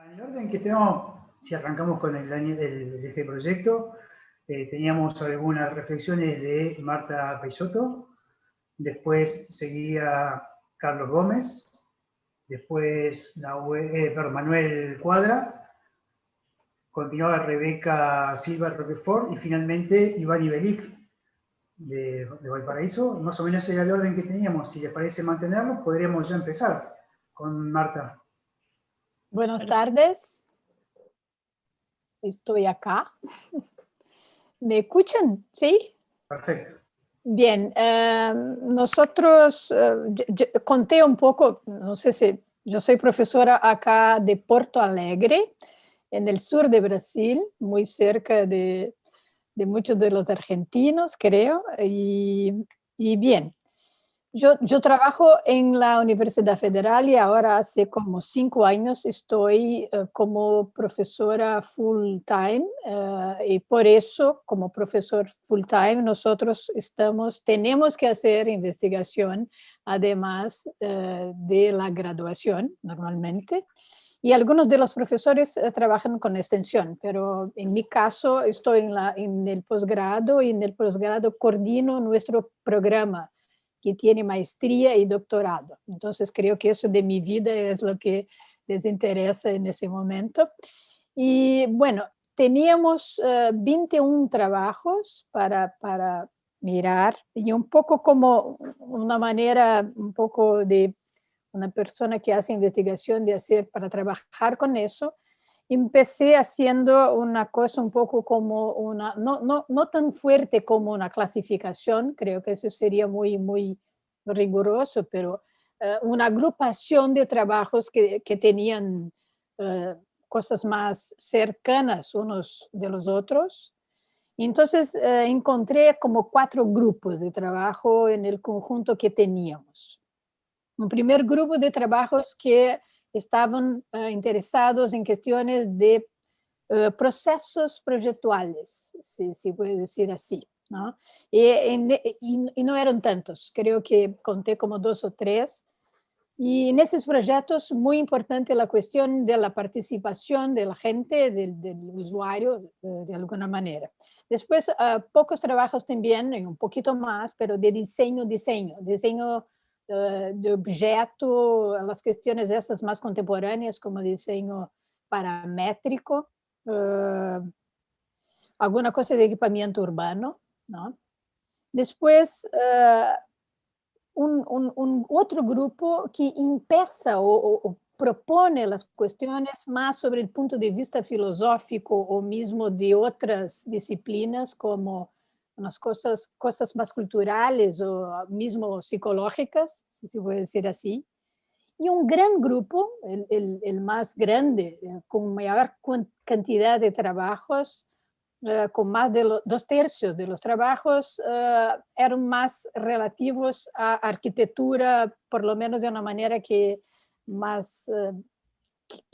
En el orden que tenemos, si arrancamos con este proyecto, teníamos algunas reflexiones de Marta Peixoto, después seguía Carlos Gómez, después Manuel Cuadra, continuaba Rebeca Silva Roquefort y finalmente Iván Ibelic de Valparaíso. Más o menos era el orden que teníamos. Si les parece mantenerlo, podríamos ya empezar con Marta. Buenas tardes. Estoy acá. ¿Me escuchan? ¿Sí? Perfecto. Bien. Nosotros, yo conté un poco, no sé si, yo soy profesora acá de Porto Alegre, en el sur de Brasil, muy cerca de muchos de los argentinos, creo. Y bien. Yo trabajo en la Universidad Federal y ahora hace como 5 años estoy como profesora full time y por eso como profesor full time nosotros tenemos que hacer investigación además de la graduación normalmente. Y algunos de los profesores trabajan con extensión, pero en mi caso estoy en el posgrado y en el posgrado coordino nuestro programa que tiene maestría y doctorado. Entonces creo que eso de mi vida es lo que les interesa en ese momento. Y bueno, teníamos 21 trabajos para mirar y un poco como una manera, un poco de una persona que hace investigación de hacer para trabajar con eso. Empecé haciendo una cosa un poco como una, no tan fuerte como una clasificación, creo que eso sería muy riguroso, pero una agrupación de trabajos que tenían cosas más cercanas unos de los otros. Y entonces encontré como 4 grupos de trabajo en el conjunto que teníamos. Un primer grupo de trabajos que estaban interesados en cuestiones de procesos proyectuales, si puede decir así, ¿no? Y no eran tantos, creo que conté como 2 o 3. Y en esos proyectos muy importante la cuestión de la participación de la gente, del usuario, de alguna manera. Después, pocos trabajos también, y un poquito más, pero de diseño de objeto, las cuestiones esas más contemporáneas como diseño paramétrico, alguna cosa de equipamiento urbano, ¿no? Después, un otro grupo que empieza o propone las cuestiones más sobre el punto de vista filosófico o mismo de otras disciplinas como unas cosas más culturales o mismo psicológicas, si se puede decir así. Y un gran grupo, el más grande, con mayor cantidad de trabajos, con más de 2/3 de los trabajos eran más relativos a arquitectura, por lo menos de una manera que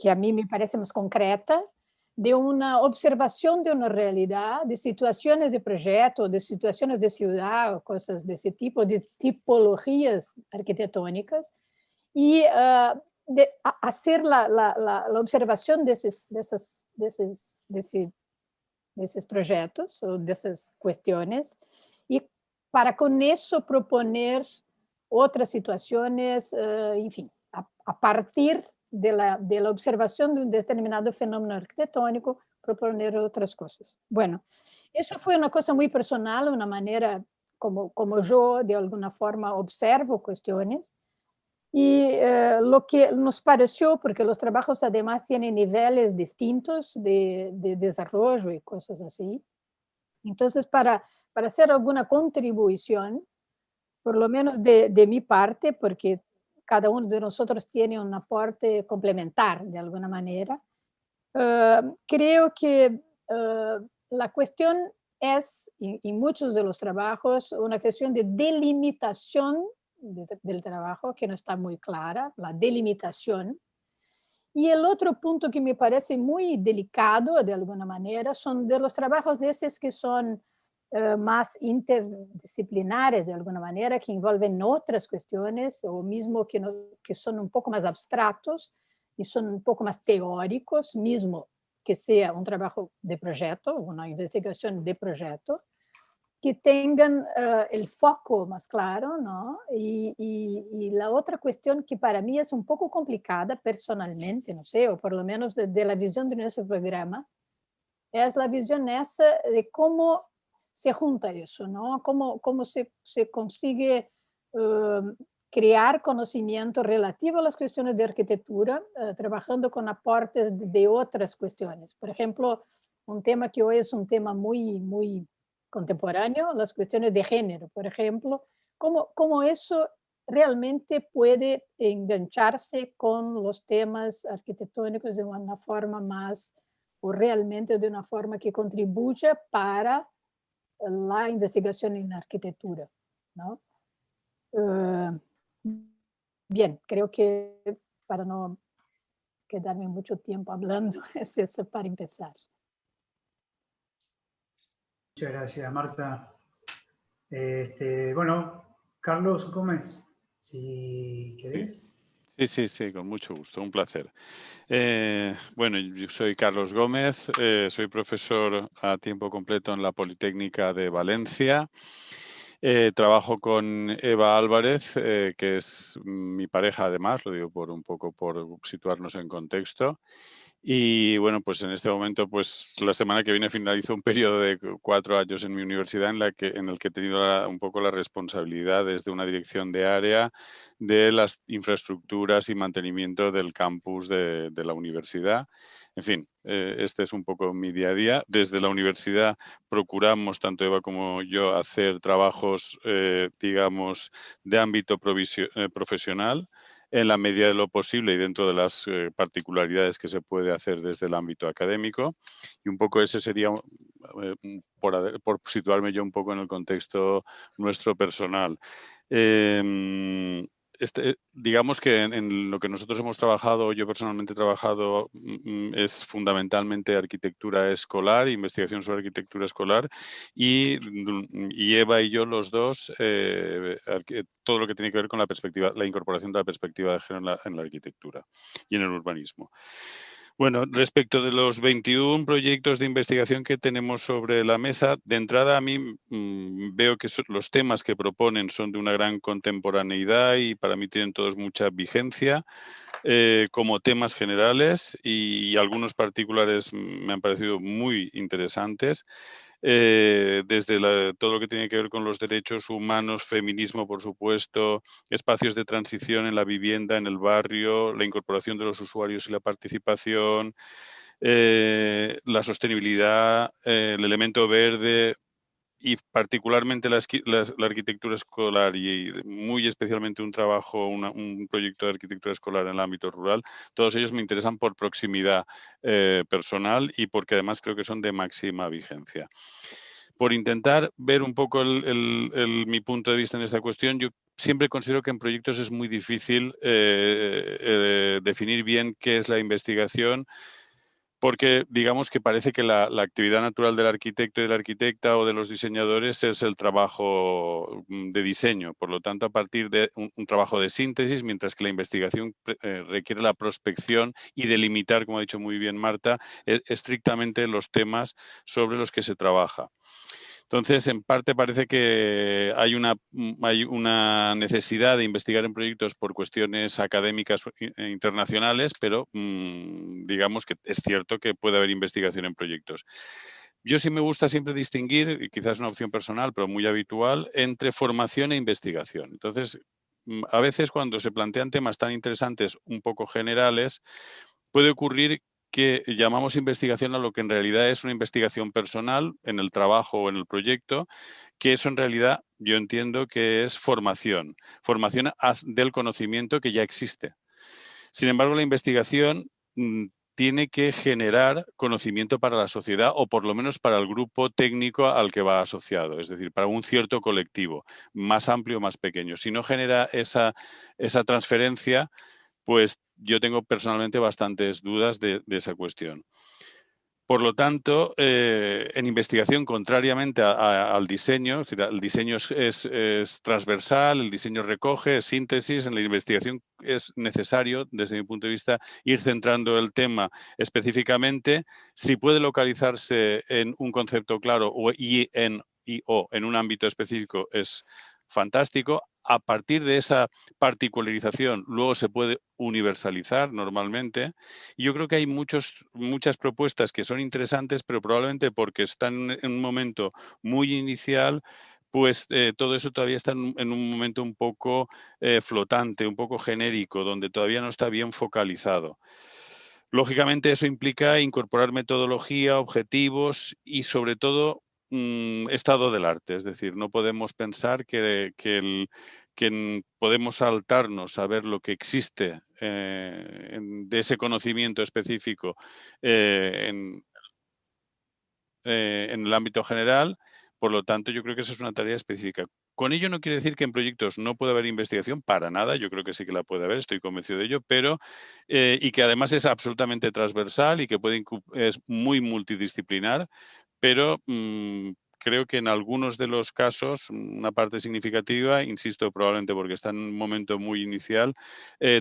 a mí me parece más concreta, de una observación de una realidad, de situaciones de proyecto, de situaciones de ciudad o cosas de ese tipo, de tipologías arquitectónicas, y hacer la observación de esos proyectos o de esas cuestiones, y para con eso proponer otras situaciones, en fin, a partir de la observación de un determinado fenómeno arquitectónico, proponer otras cosas. Bueno, eso fue una cosa muy personal, una manera como yo de alguna forma observo cuestiones. Y lo que nos pareció, porque los trabajos además tienen niveles distintos de desarrollo y cosas así. Entonces, para hacer alguna contribución, por lo menos de mi parte, porque cada uno de nosotros tiene un aporte complementar de alguna manera, creo que la cuestión es, en muchos de los trabajos, una cuestión de delimitación del trabajo que no está muy clara, la delimitación. Y el otro punto que me parece muy delicado, de alguna manera, son de los trabajos esos que son más interdisciplinares, de alguna manera, que envolven otras cuestiones, o mismo que son un poco más abstractos, y son un poco más teóricos, mismo que sea un trabajo de proyecto, una investigación de proyecto, que tengan el foco más claro, ¿no? Y la otra cuestión que para mí es un poco complicada personalmente, no sé, o por lo menos de la visión de nuestro programa, es la visión esa de cómo se junta eso, ¿no? Cómo se consigue crear conocimiento relativo a las cuestiones de arquitectura, trabajando con aportes de otras cuestiones. Por ejemplo, un tema que hoy es un tema muy contemporáneo, las cuestiones de género, por ejemplo, cómo eso realmente puede engancharse con los temas arquitectónicos de una forma más, o realmente de una forma que contribuya para la investigación en arquitectura, ¿no? Bien, creo que para no quedarme mucho tiempo hablando, es eso para empezar. Muchas gracias, Marta. Bueno, Carlos Gómez, si querés. Sí, con mucho gusto, un placer. Bueno, yo soy Carlos Gómez, soy profesor a tiempo completo en la Politécnica de Valencia. Trabajo con Eva Álvarez, que es mi pareja además, lo digo por un poco por situarnos en contexto. Y bueno, pues en este momento, pues la semana que viene finalizo un periodo de 4 años en mi universidad en el que he tenido un poco las responsabilidades de una dirección de área de las infraestructuras y mantenimiento del campus de la universidad. En fin, este es un poco mi día a día. Desde la universidad procuramos, tanto Eva como yo, hacer trabajos, digamos, de ámbito profesional, en la medida de lo posible y dentro de las particularidades que se puede hacer desde el ámbito académico. Y un poco ese sería, por situarme yo un poco en el contexto nuestro personal. Digamos que en lo que nosotros hemos trabajado, yo personalmente he trabajado, es fundamentalmente arquitectura escolar, investigación sobre arquitectura escolar, y Eva y yo los dos, todo lo que tiene que ver con la perspectiva, la incorporación de la perspectiva de género en la arquitectura y en el urbanismo. Bueno, respecto de los 21 proyectos de investigación que tenemos sobre la mesa, de entrada a mí veo que los temas que proponen son de una gran contemporaneidad y para mí tienen todos mucha vigencia como temas generales, y algunos particulares me han parecido muy interesantes. Desde todo lo que tiene que ver con los derechos humanos, feminismo, por supuesto, espacios de transición en la vivienda, en el barrio, la incorporación de los usuarios y la participación, la sostenibilidad, el elemento verde y particularmente la arquitectura escolar y muy especialmente un proyecto de arquitectura escolar en el ámbito rural. Todos ellos me interesan por proximidad personal y porque además creo que son de máxima vigencia. Por intentar ver un poco mi punto de vista en esta cuestión, yo siempre considero que en proyectos es muy difícil definir bien qué es la investigación, porque digamos que parece que la actividad natural del arquitecto y de la arquitecta o de los diseñadores es el trabajo de diseño. Por lo tanto, a partir de un trabajo de síntesis, mientras que la investigación requiere la prospección y delimitar, como ha dicho muy bien Marta, estrictamente los temas sobre los que se trabaja. Entonces, en parte parece que hay una necesidad de investigar en proyectos por cuestiones académicas internacionales, pero digamos que es cierto que puede haber investigación en proyectos. Yo sí me gusta siempre distinguir, y quizás es una opción personal, pero muy habitual, entre formación e investigación. Entonces, a veces cuando se plantean temas tan interesantes, un poco generales, puede ocurrir que llamamos investigación a lo que en realidad es una investigación personal en el trabajo o en el proyecto, que eso en realidad yo entiendo que es formación del conocimiento que ya existe. Sin embargo, la investigación tiene que generar conocimiento para la sociedad o por lo menos para el grupo técnico al que va asociado, es decir, para un cierto colectivo, más amplio o más pequeño. Si no genera esa transferencia, pues yo tengo personalmente bastantes dudas de esa cuestión. Por lo tanto, en investigación, contrariamente al diseño, es decir, el diseño es transversal, el diseño recoge, es síntesis, en la investigación es necesario, desde mi punto de vista, ir centrando el tema específicamente. Si puede localizarse en un concepto claro o en un ámbito específico, es fantástico. A partir de esa particularización, luego se puede universalizar normalmente. Y yo creo que hay muchas propuestas que son interesantes, pero probablemente porque están en un momento muy inicial, pues todo eso todavía está en un momento un poco flotante, un poco genérico, donde todavía no está bien focalizado. Lógicamente eso implica incorporar metodología, objetivos y sobre todo estado del arte. Es decir, no podemos pensar que podemos saltarnos a ver lo que existe de ese conocimiento específico en el ámbito general. Por lo tanto, yo creo que esa es una tarea específica. Con ello no quiere decir que en proyectos no pueda haber investigación, para nada, yo creo que sí que la puede haber, estoy convencido de ello, pero y que además es absolutamente transversal y que es muy multidisciplinar, pero creo que en algunos de los casos, una parte significativa, insisto, probablemente porque están en un momento muy inicial,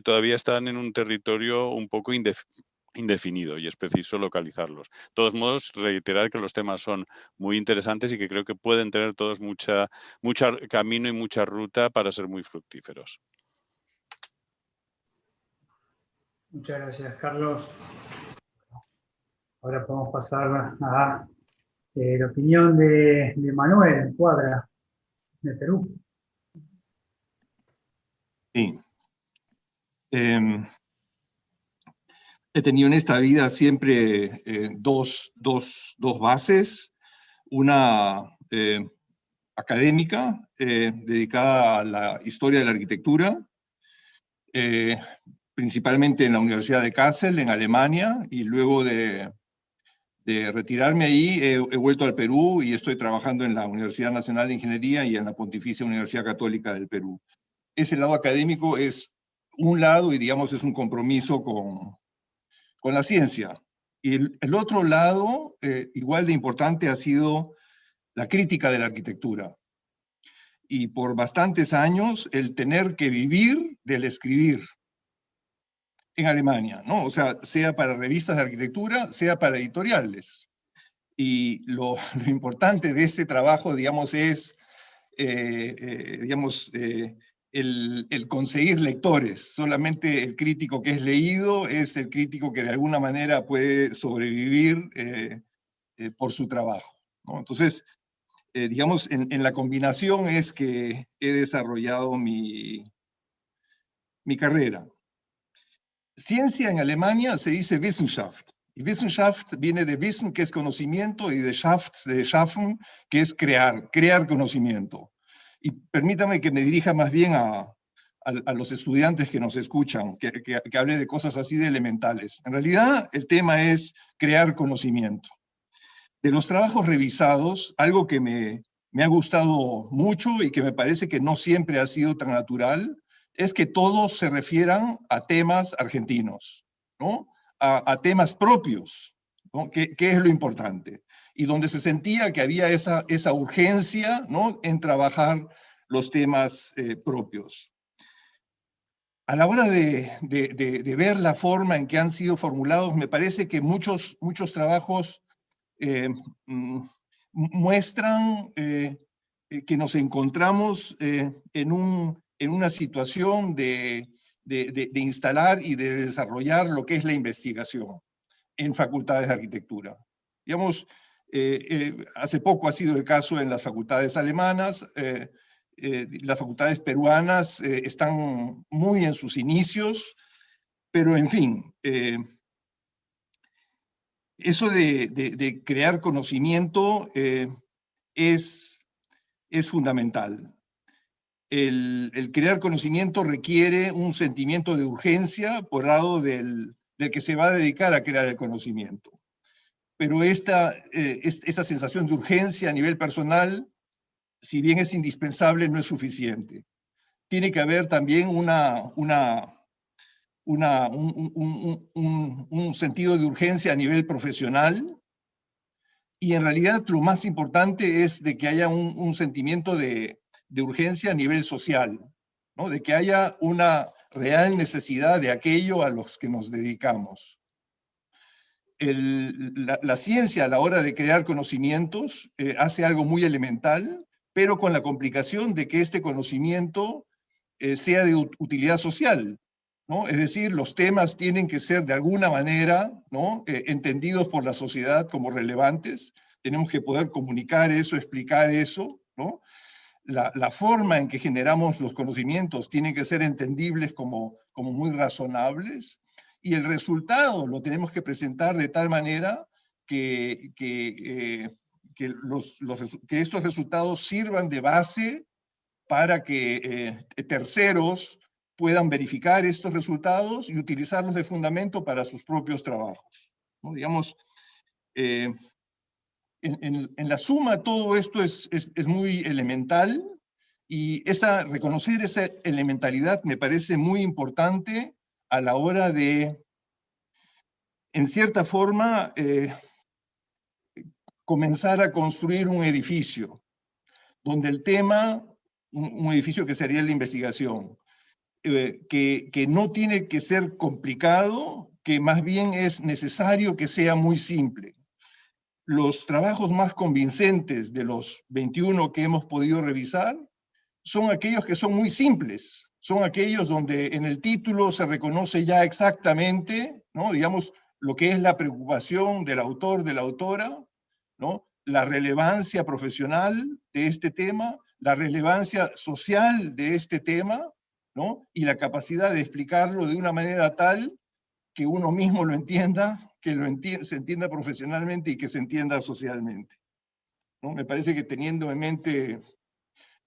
todavía están en un territorio un poco indefinido y es preciso localizarlos. De todos modos, reiterar que los temas son muy interesantes y que creo que pueden tener todos mucho camino y mucha ruta para ser muy fructíferos. Muchas gracias, Carlos. Ahora podemos pasar a la opinión de Manuel Cuadra, de Perú. Sí. He tenido en esta vida siempre dos bases. Una académica, dedicada a la historia de la arquitectura, principalmente en la Universidad de Kassel, en Alemania, y luego de retirarme ahí he vuelto al Perú y estoy trabajando en la Universidad Nacional de Ingeniería y en la Pontificia Universidad Católica del Perú. Ese lado académico es un lado y digamos es un compromiso con la ciencia. Y el otro lado, igual de importante, ha sido la crítica de la arquitectura. Y por bastantes años, el tener que vivir del escribir en Alemania, ¿no? O sea para revistas de arquitectura, sea para editoriales. Y lo importante de este trabajo, digamos, es, el conseguir lectores. Solamente el crítico que es leído es el crítico que de alguna manera puede sobrevivir por su trabajo, ¿no? Entonces, digamos, en la combinación es que he desarrollado mi carrera. Ciencia en Alemania se dice Wissenschaft. Y Wissenschaft viene de Wissen, que es conocimiento, y de Schaft, de Schaffen, que es crear conocimiento. Y permítame que me dirija más bien a los estudiantes que nos escuchan, que hable de cosas así de elementales. En realidad, el tema es crear conocimiento. De los trabajos revisados, algo que me ha gustado mucho y que me parece que no siempre ha sido tan natural, es que todos se refieran a temas argentinos, ¿no? A temas propios, ¿no? Que es lo importante. Y donde se sentía que había esa urgencia, ¿no? En trabajar los temas propios. A la hora de ver la forma en que han sido formulados, me parece que muchos trabajos muestran que nos encontramos en una situación de instalar y de desarrollar lo que es la investigación en facultades de arquitectura. Digamos, hace poco ha sido el caso en las facultades alemanas, las facultades peruanas están muy en sus inicios, pero en fin, eso de crear conocimiento es fundamental. El crear conocimiento requiere un sentimiento de urgencia por lado del que se va a dedicar a crear el conocimiento. Pero esta sensación de urgencia a nivel personal, si bien es indispensable, no es suficiente. Tiene que haber también un sentido de urgencia a nivel profesional, y en realidad lo más importante es de que haya un sentimiento de urgencia a nivel social, ¿no? De que haya una real necesidad de aquello a los que nos dedicamos. La ciencia a la hora de crear conocimientos hace algo muy elemental, pero con la complicación de que este conocimiento sea de utilidad social, ¿no? Es decir, los temas tienen que ser de alguna manera, ¿no? Entendidos por la sociedad como relevantes, tenemos que poder comunicar eso, explicar eso, ¿no? La forma en que generamos los conocimientos tiene que ser entendibles como muy razonables, y el resultado lo tenemos que presentar de tal manera que estos resultados sirvan de base para que terceros puedan verificar estos resultados y utilizarlos de fundamento para sus propios trabajos, ¿no? Digamos, en la suma todo esto es muy elemental, y reconocer esa elementalidad me parece muy importante a la hora de, en cierta forma, comenzar a construir un edificio, donde el tema, un edificio que sería la investigación, que no tiene que ser complicado, que más bien es necesario que sea muy simple. Los trabajos más convincentes de los 21 que hemos podido revisar son aquellos que son muy simples, son aquellos donde en el título se reconoce ya exactamente, ¿no? Digamos, lo que es la preocupación del autor, de la autora, ¿no? La relevancia profesional de este tema, la relevancia social de este tema, ¿no? Y la capacidad de explicarlo de una manera tal que uno mismo lo entienda, que se entienda profesionalmente y que se entienda socialmente, ¿no? Me parece que teniendo en mente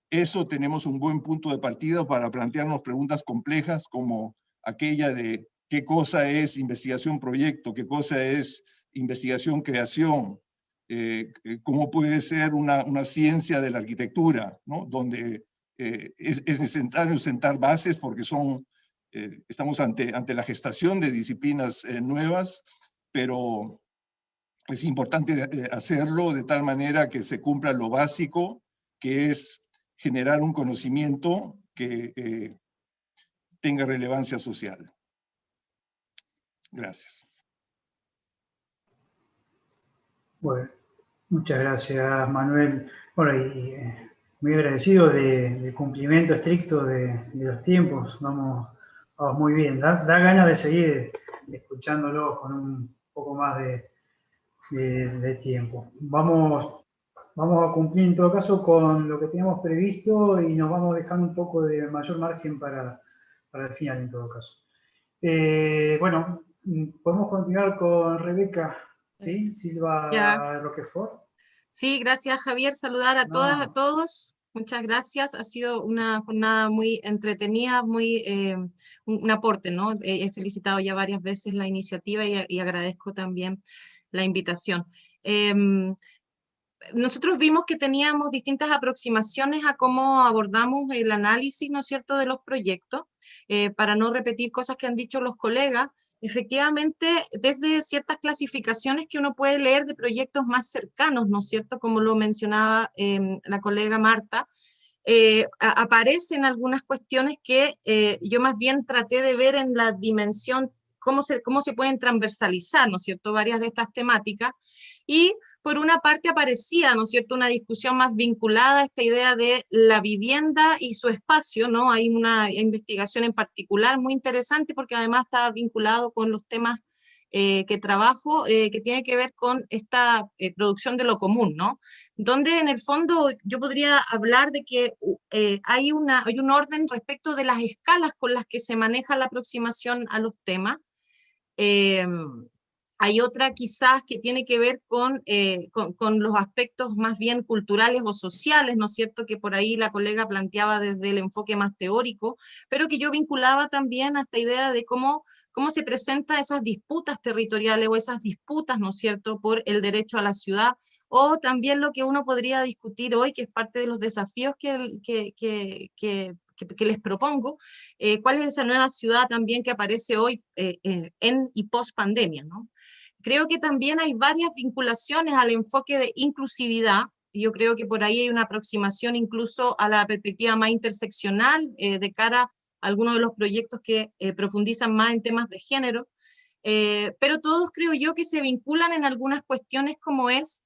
eso, tenemos un buen punto de partida para plantearnos preguntas complejas como aquella de qué cosa es investigación-proyecto, qué cosa es investigación-creación, cómo puede ser una ciencia de la arquitectura, ¿no? Donde es necesario sentar bases porque estamos ante la gestación de disciplinas nuevas, pero es importante hacerlo de tal manera que se cumpla lo básico, que es generar un conocimiento que tenga relevancia social. Gracias. Bueno, muchas gracias, Manuel. Bueno, y muy agradecido del cumplimiento estricto de los tiempos. Vamos muy bien. Da ganas de seguir escuchándolo con un poco más de tiempo. Vamos a cumplir en todo caso con lo que teníamos previsto y nos vamos dejando un poco de mayor margen para el final en todo caso. Bueno, podemos continuar con Rebeca, ¿sí? Silva Ya. Roquefort. Sí, gracias Javier, saludar a todas, a todos. Muchas gracias, ha sido una jornada muy entretenida, un aporte, ¿no? He felicitado ya varias veces la iniciativa y agradezco también la invitación. Nosotros vimos que teníamos distintas aproximaciones a cómo abordamos el análisis, ¿no es cierto?, de los proyectos, para no repetir cosas que han dicho los colegas. Efectivamente, desde ciertas clasificaciones que uno puede leer de proyectos más cercanos, ¿no es cierto?, como lo mencionaba la colega Marta, aparecen algunas cuestiones que yo más bien traté de ver en la dimensión, cómo se pueden transversalizar, ¿no es cierto?, varias de estas temáticas, y por una parte aparecía, ¿no es cierto?, una discusión más vinculada a esta idea de la vivienda y su espacio, ¿no? Hay una investigación en particular muy interesante porque además está vinculado con los temas que trabajo, que tiene que ver con esta producción de lo común, ¿no? Donde en el fondo yo podría hablar de que hay un orden respecto de las escalas con las que se maneja la aproximación a los temas. Hay otra quizás que tiene que ver con los aspectos más bien culturales o sociales, ¿no es cierto?, que por ahí la colega planteaba desde el enfoque más teórico, pero que yo vinculaba también a esta idea de cómo se presentan esas disputas territoriales o esas disputas, ¿no es cierto?, por el derecho a la ciudad, o también lo que uno podría discutir hoy, que es parte de los desafíos que les propongo, cuál es esa nueva ciudad también que aparece hoy en y post pandemia, ¿no? Creo que también hay varias vinculaciones al enfoque de inclusividad. Yo creo que por ahí hay una aproximación incluso a la perspectiva más interseccional de cara a algunos de los proyectos que profundizan más en temas de género. Pero todos creo yo que se vinculan en algunas cuestiones como es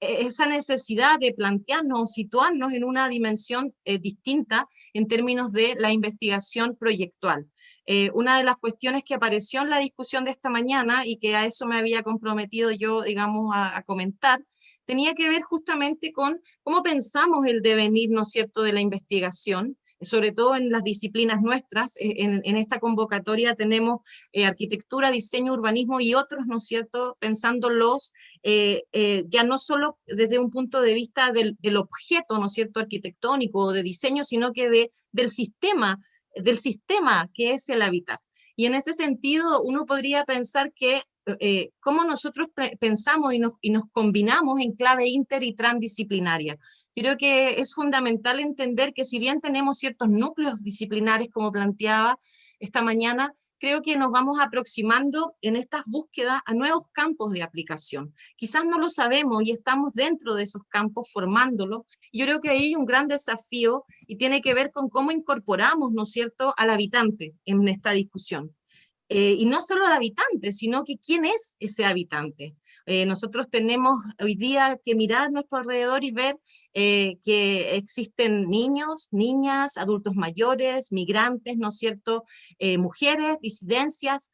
esa necesidad de plantearnos o situarnos en una dimensión distinta en términos de la investigación proyectual. Una de las cuestiones que apareció en la discusión de esta mañana y que a eso me había comprometido yo, digamos, a comentar, tenía que ver justamente con cómo pensamos el devenir, ¿no es cierto?, de la investigación, sobre todo en las disciplinas nuestras. En esta convocatoria tenemos arquitectura, diseño, urbanismo y otros, ¿no es cierto?, pensándolos ya no solo desde un punto de vista del objeto, ¿no es cierto?, arquitectónico o de diseño, sino que del sistema que es el habitar. Y en ese sentido uno podría pensar que cómo nosotros pensamos y nos combinamos en clave inter y transdisciplinaria. Creo que es fundamental entender que si bien tenemos ciertos núcleos disciplinares, como planteaba esta mañana, creo que nos vamos aproximando en estas búsquedas a nuevos campos de aplicación. Quizás no lo sabemos y estamos dentro de esos campos formándolo. Yo creo que ahí hay un gran desafío y tiene que ver con cómo incorporamos, ¿no es cierto?, al habitante en esta discusión. Y no solo al habitante, sino que quién es ese habitante. Nosotros tenemos hoy día que mirar a nuestro alrededor y ver que existen niños, niñas, adultos mayores, migrantes, ¿no es cierto?, mujeres, disidencias,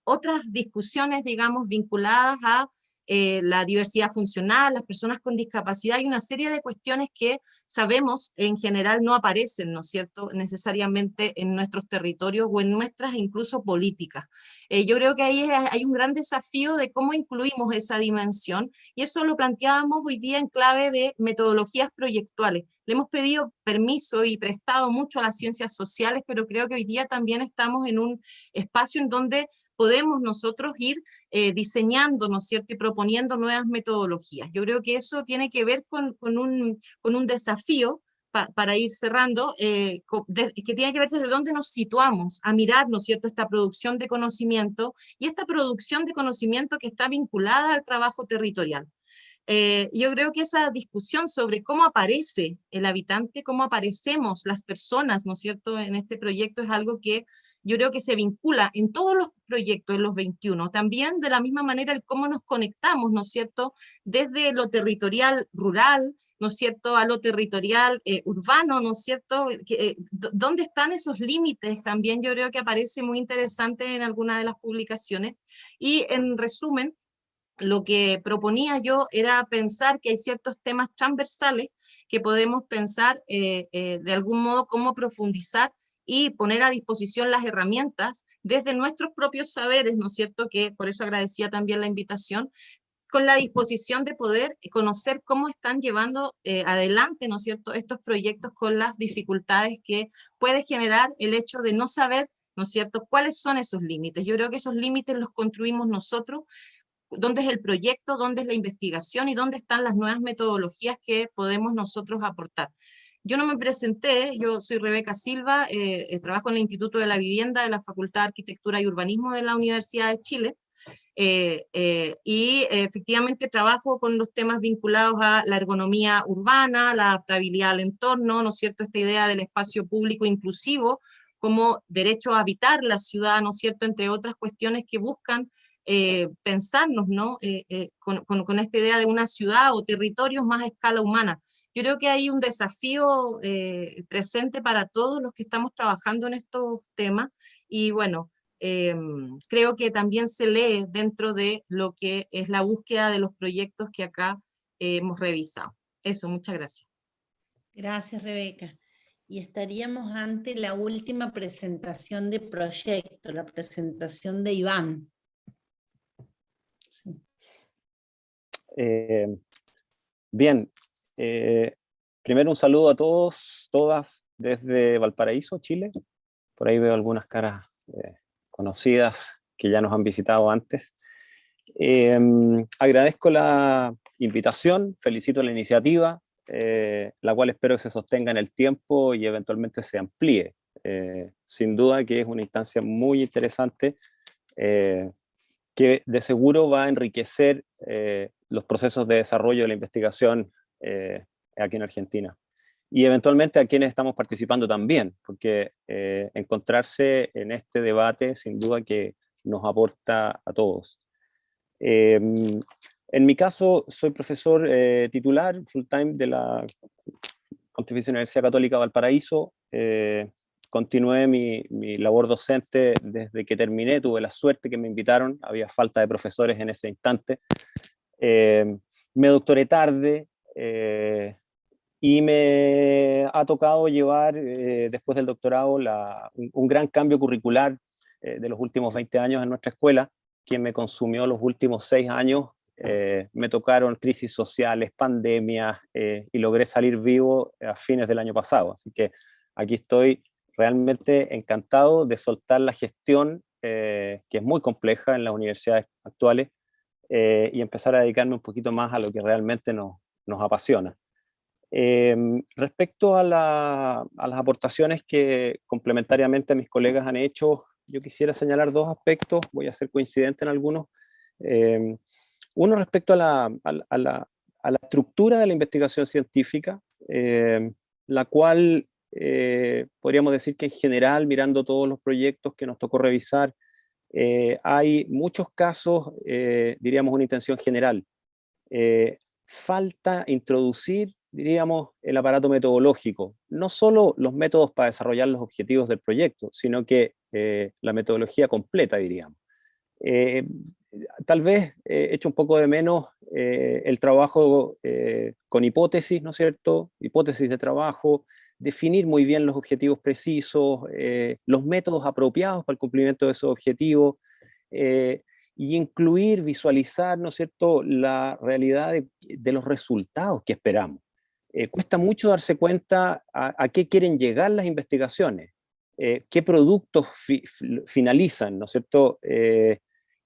otras discusiones, digamos, vinculadas a la diversidad funcional, las personas con discapacidad y una serie de cuestiones que sabemos en general no aparecen, ¿no es cierto?, necesariamente en nuestros territorios o en nuestras incluso políticas. Yo creo que ahí hay un gran desafío de cómo incluimos esa dimensión y eso lo planteábamos hoy día en clave de metodologías proyectuales. Le hemos pedido permiso y prestado mucho a las ciencias sociales, pero creo que hoy día también estamos en un espacio en donde podemos nosotros ir diseñando, ¿no es cierto?, y proponiendo nuevas metodologías. Yo creo que eso tiene que ver con un desafío, para ir cerrando, que tiene que ver desde dónde nos situamos a mirar, ¿no es cierto?, esta producción de conocimiento y esta producción de conocimiento que está vinculada al trabajo territorial. Yo creo que esa discusión sobre cómo aparece el habitante, cómo aparecemos las personas, ¿no es cierto?, en este proyecto es algo que yo creo que se vincula en todos los proyectos, en los 21. También de la misma manera el cómo nos conectamos, ¿no es cierto?, desde lo territorial rural, ¿no es cierto?, a lo territorial urbano, ¿no es cierto?, ¿dónde están esos límites? También yo creo que aparece muy interesante en alguna de las publicaciones. Y en resumen, lo que proponía yo era pensar que hay ciertos temas transversales que podemos pensar de algún modo cómo profundizar y poner a disposición las herramientas desde nuestros propios saberes, ¿no es cierto?, que por eso agradecía también la invitación, con la disposición de poder conocer cómo están llevando adelante, ¿no es cierto?, estos proyectos con las dificultades que puede generar el hecho de no saber, ¿no es cierto?, cuáles son esos límites. Yo creo que esos límites los construimos nosotros, dónde es el proyecto, dónde es la investigación y dónde están las nuevas metodologías que podemos nosotros aportar. Yo no me presenté, yo soy Rebeca Silva, trabajo en el Instituto de la Vivienda de la Facultad de Arquitectura y Urbanismo de la Universidad de Chile, y efectivamente trabajo con los temas vinculados a la ergonomía urbana, la adaptabilidad al entorno, ¿no es cierto?, esta idea del espacio público inclusivo como derecho a habitar la ciudad, ¿no es cierto?, entre otras cuestiones que buscan pensarnos, ¿no?, con esta idea de una ciudad o territorios más a escala humana. Yo creo que hay un desafío presente para todos los que estamos trabajando en estos temas y bueno, creo que también se lee dentro de lo que es la búsqueda de los proyectos que acá hemos revisado. Eso, muchas gracias. Gracias, Rebeca. Y estaríamos ante la última presentación de proyecto, la presentación de Iván. Sí. Bien, primero un saludo a todos, todas desde Valparaíso, Chile. Por ahí veo algunas caras conocidas que ya nos han visitado antes. Agradezco la invitación, felicito la iniciativa, la cual espero que se sostenga en el tiempo y eventualmente se amplíe. Sin duda que es una instancia muy interesante que de seguro va a enriquecer los procesos de desarrollo de la investigación aquí en Argentina. Y eventualmente a quienes estamos participando también, porque encontrarse en este debate sin duda que nos aporta a todos. En mi caso, soy profesor titular full-time de la Pontificia Universidad Católica Valparaíso. Continué mi labor docente desde que terminé, tuve la suerte que me invitaron, había falta de profesores en ese instante. Me doctoré tarde y me ha tocado llevar, después del doctorado, un gran cambio curricular de los últimos 20 años en nuestra escuela, que me consumió los últimos 6 años. Me tocaron crisis sociales, pandemias, y logré salir vivo a fines del año pasado. Así que aquí estoy realmente encantado de soltar la gestión, que es muy compleja en las universidades actuales, y empezar a dedicarme un poquito más a lo que realmente nos apasiona. Respecto a las aportaciones que complementariamente mis colegas han hecho, yo quisiera señalar 2 aspectos, voy a ser coincidente en algunos. Uno respecto a la estructura de la investigación científica, la cual podríamos decir que en general, mirando todos los proyectos que nos tocó revisar, hay muchos casos, diríamos una intención general. Falta introducir, diríamos, el aparato metodológico, no solo los métodos para desarrollar los objetivos del proyecto, sino que la metodología completa, diríamos. Tal vez echo un poco de menos el trabajo con hipótesis, ¿no es cierto? Hipótesis de trabajo, definir muy bien los objetivos precisos, los métodos apropiados para el cumplimiento de esos objetivos, y incluir, visualizar, ¿no es cierto?, la realidad de los resultados que esperamos. Cuesta mucho darse cuenta a qué quieren llegar las investigaciones, qué productos finalizan, ¿no es cierto?,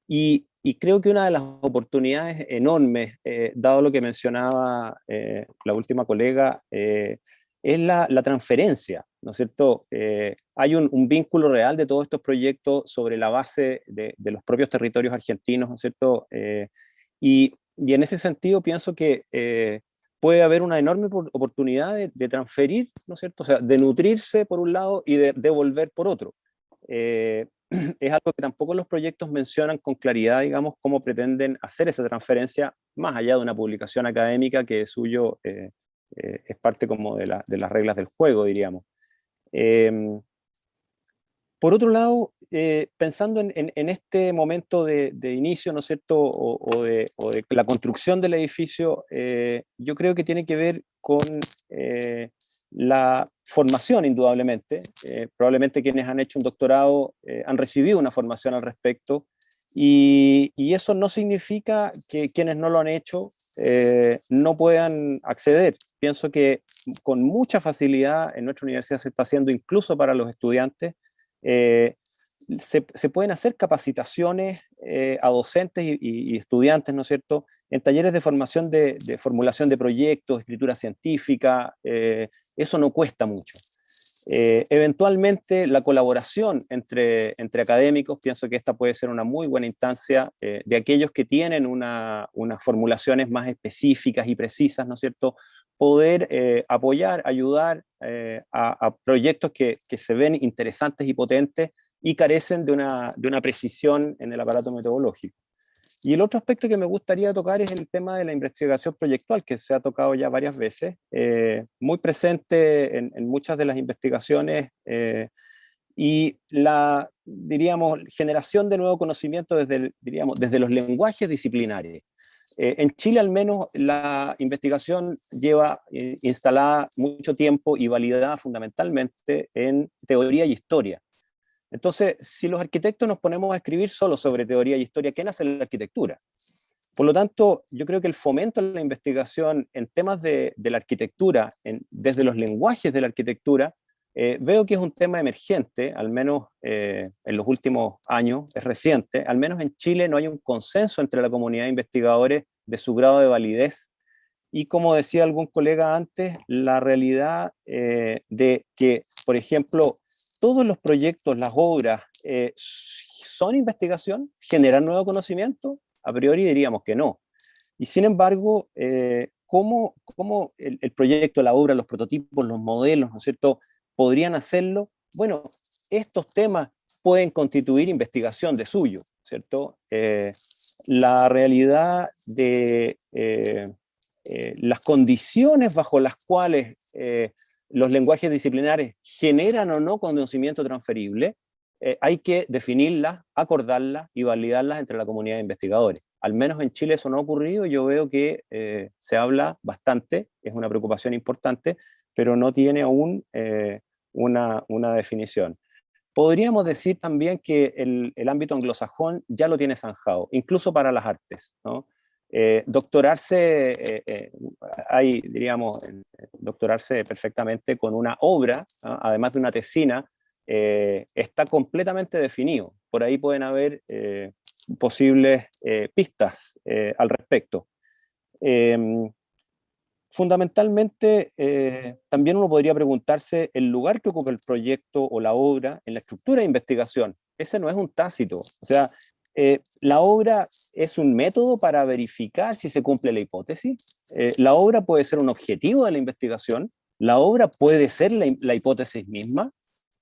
y creo que una de las oportunidades enormes, dado lo que mencionaba la última colega, es la transferencia, ¿no es cierto? Hay un vínculo real de todos estos proyectos sobre la base de los propios territorios argentinos, ¿no es cierto? Y en ese sentido pienso que puede haber una enorme oportunidad de transferir, ¿no es cierto? O sea, de nutrirse por un lado y de devolver por otro. Es algo que tampoco los proyectos mencionan con claridad, digamos, cómo pretenden hacer esa transferencia, más allá de una publicación académica que es suyo, es parte como de las reglas del juego, diríamos. Por otro lado, pensando en este momento de inicio, ¿no es cierto?, o de la construcción del edificio, yo creo que tiene que ver con la formación, indudablemente. Probablemente quienes han hecho un doctorado han recibido una formación al respecto, y eso no significa que quienes no lo han hecho no puedan acceder. Pienso que con mucha facilidad en nuestra universidad se está haciendo incluso para los estudiantes. Se pueden hacer capacitaciones a docentes y estudiantes, ¿no es cierto?, en talleres de formación de formulación de proyectos, escritura científica. Eso no cuesta mucho. Eventualmente la colaboración entre académicos, pienso que esta puede ser una muy buena instancia de aquellos que tienen unas formulaciones más específicas y precisas, ¿no es cierto?, poder apoyar, ayudar a proyectos que se ven interesantes y potentes y carecen de una precisión en el aparato metodológico. Y el otro aspecto que me gustaría tocar es el tema de la investigación proyectual, que se ha tocado ya varias veces, muy presente en muchas de las investigaciones, y la, diríamos, generación de nuevo conocimiento desde los lenguajes disciplinares. En Chile al menos la investigación lleva instalada mucho tiempo y validada fundamentalmente en teoría y historia. Entonces, si los arquitectos nos ponemos a escribir solo sobre teoría y historia, ¿qué nace la arquitectura? Por lo tanto, yo creo que el fomento de la investigación en temas de la arquitectura, desde los lenguajes de la arquitectura, veo que es un tema emergente, al menos en los últimos años, es reciente. Al menos en Chile no hay un consenso entre la comunidad de investigadores de su grado de validez. Y como decía algún colega antes, la realidad de que, por ejemplo, todos los proyectos, las obras, son investigación? ¿Generan nuevo conocimiento? A priori diríamos que no. Y sin embargo, ¿cómo el proyecto, la obra, los prototipos, los modelos, ¿no es cierto?, podrían hacerlo? Bueno, estos temas pueden constituir investigación de suyo, ¿cierto? La realidad de las condiciones bajo las cuales los lenguajes disciplinares generan o no conocimiento transferible, hay que definirlas, acordarlas y validarlas entre la comunidad de investigadores. Al menos en Chile eso no ha ocurrido, yo veo que se habla bastante, es una preocupación importante, pero no tiene aún una definición. Podríamos decir también que el ámbito anglosajón ya lo tiene zanjado, incluso para las artes, ¿no? Doctorarse, hay, diríamos, doctorarse perfectamente con una obra, ¿no?, además de una tesina, está completamente definido. Por ahí pueden haber posibles pistas al respecto. Fundamentalmente, también uno podría preguntarse el lugar que ocupa el proyecto o la obra en la estructura de investigación. Ese no es un tácito. O sea, la obra es un método para verificar si se cumple la hipótesis. La obra puede ser un objetivo de la investigación. La obra puede ser la hipótesis misma.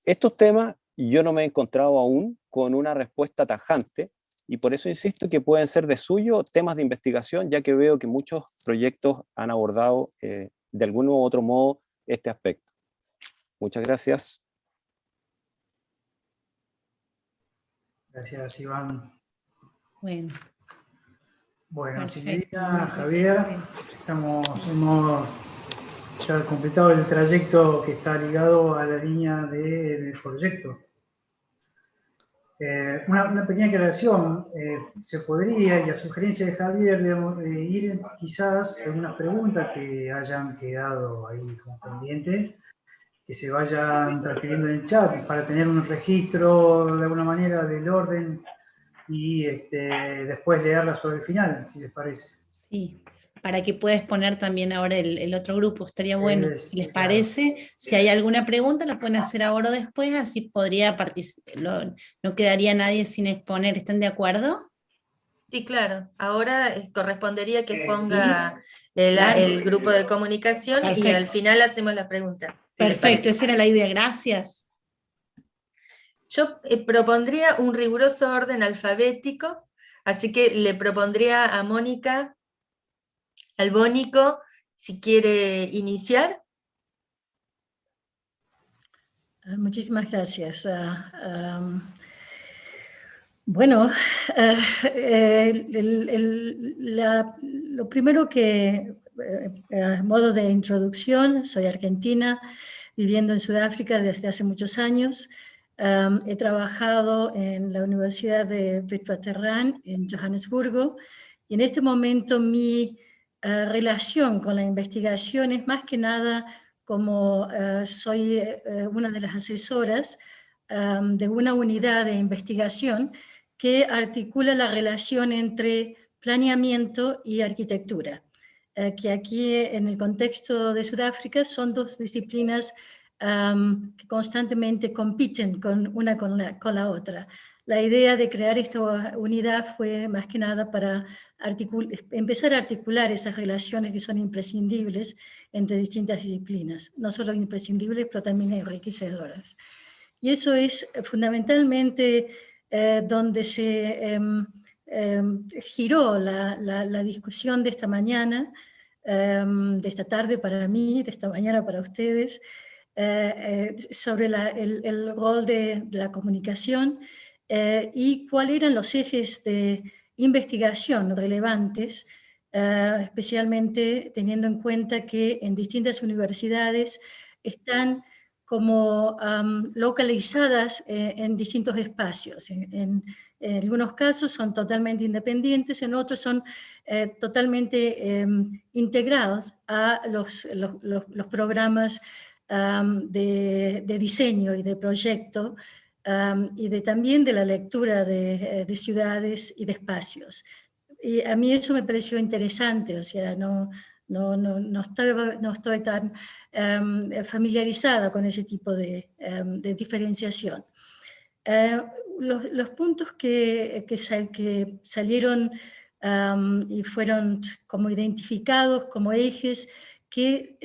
Estos temas yo no me he encontrado aún con una respuesta tajante, y por eso insisto que pueden ser de suyo temas de investigación, ya que veo que muchos proyectos han abordado de algún u otro modo este aspecto. Muchas gracias. Gracias, Iván. Bueno, Bueno, perfecto. señorita Javier, hemos ya completado el trayecto que está ligado a la línea del proyecto. Una pequeña aclaración, se podría, y a sugerencia de Javier, ir quizás algunas preguntas que hayan quedado ahí como pendientes, que se vayan transfiriendo en el chat para tener un registro de alguna manera del orden y después leerlas sobre el final, si les parece. Sí, para que puedas poner también ahora el otro grupo, estaría bueno. Si les Claro. parece, si hay alguna pregunta, la pueden hacer ahora o después, así podría participar, no quedaría nadie sin exponer. ¿Están de acuerdo? Sí, claro. Ahora correspondería que ponga el grupo de comunicación. Perfecto. Y al final hacemos las preguntas. Si Perfecto, esa era la idea. Gracias. Yo propondría un riguroso orden alfabético, así que le propondría a Mónica Albónico si quiere iniciar. Muchísimas gracias. Bueno, lo primero que, a modo de introducción, soy argentina, viviendo en Sudáfrica desde hace muchos años. He trabajado en la Universidad de Witwatersrand en Johannesburgo, y en este momento mi relación con la investigación es más que nada como soy una de las asesoras de una unidad de investigación que articula la relación entre planeamiento y arquitectura, que aquí en el contexto de Sudáfrica son dos disciplinas que constantemente compiten una con la otra. La idea de crear esta unidad fue más que nada para empezar a articular esas relaciones que son imprescindibles entre distintas disciplinas, no solo imprescindibles, pero también enriquecedoras. Y eso es fundamentalmente donde se giró la discusión de esta mañana, de esta tarde para mí, de esta mañana para ustedes, sobre el rol de la comunicación y cuáles eran los ejes de investigación relevantes, especialmente teniendo en cuenta que en distintas universidades están como localizadas en distintos espacios. En algunos casos son totalmente independientes, en otros son totalmente integrados a los programas de diseño y de proyecto y también de la lectura de ciudades y de espacios. Y a mí eso me pareció interesante, o sea, no estoy tan familiarizada con ese tipo de diferenciación. Los puntos que salieron y fueron como identificados como ejes que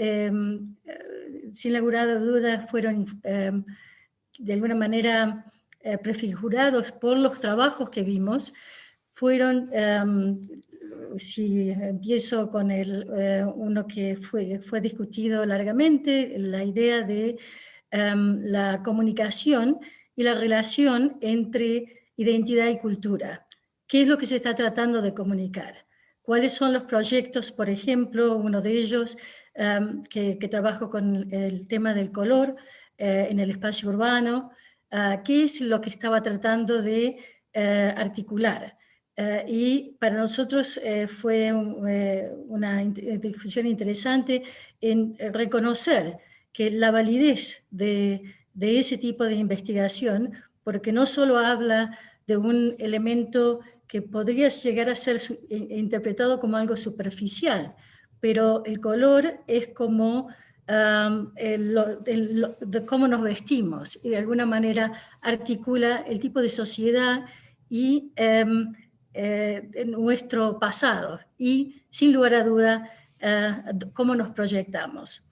sin lugar a dudas fueron de alguna manera prefigurados por los trabajos que vimos, fueron, si empiezo con uno que fue discutido largamente, la idea de la comunicación y la relación entre identidad y cultura. ¿Qué es lo que se está tratando de comunicar? ¿Cuáles son los proyectos, por ejemplo, uno de ellos que trabajo con el tema del color en el espacio urbano? ¿Qué es lo que estaba tratando de articular? Y para nosotros fue una discusión interesante en reconocer que la validez de ese tipo de investigación, porque no solo habla de un elemento que podría llegar a ser interpretado como algo superficial, pero el color es como de cómo nos vestimos y de alguna manera articula el tipo de sociedad y nuestro pasado y sin lugar a duda cómo nos proyectamos.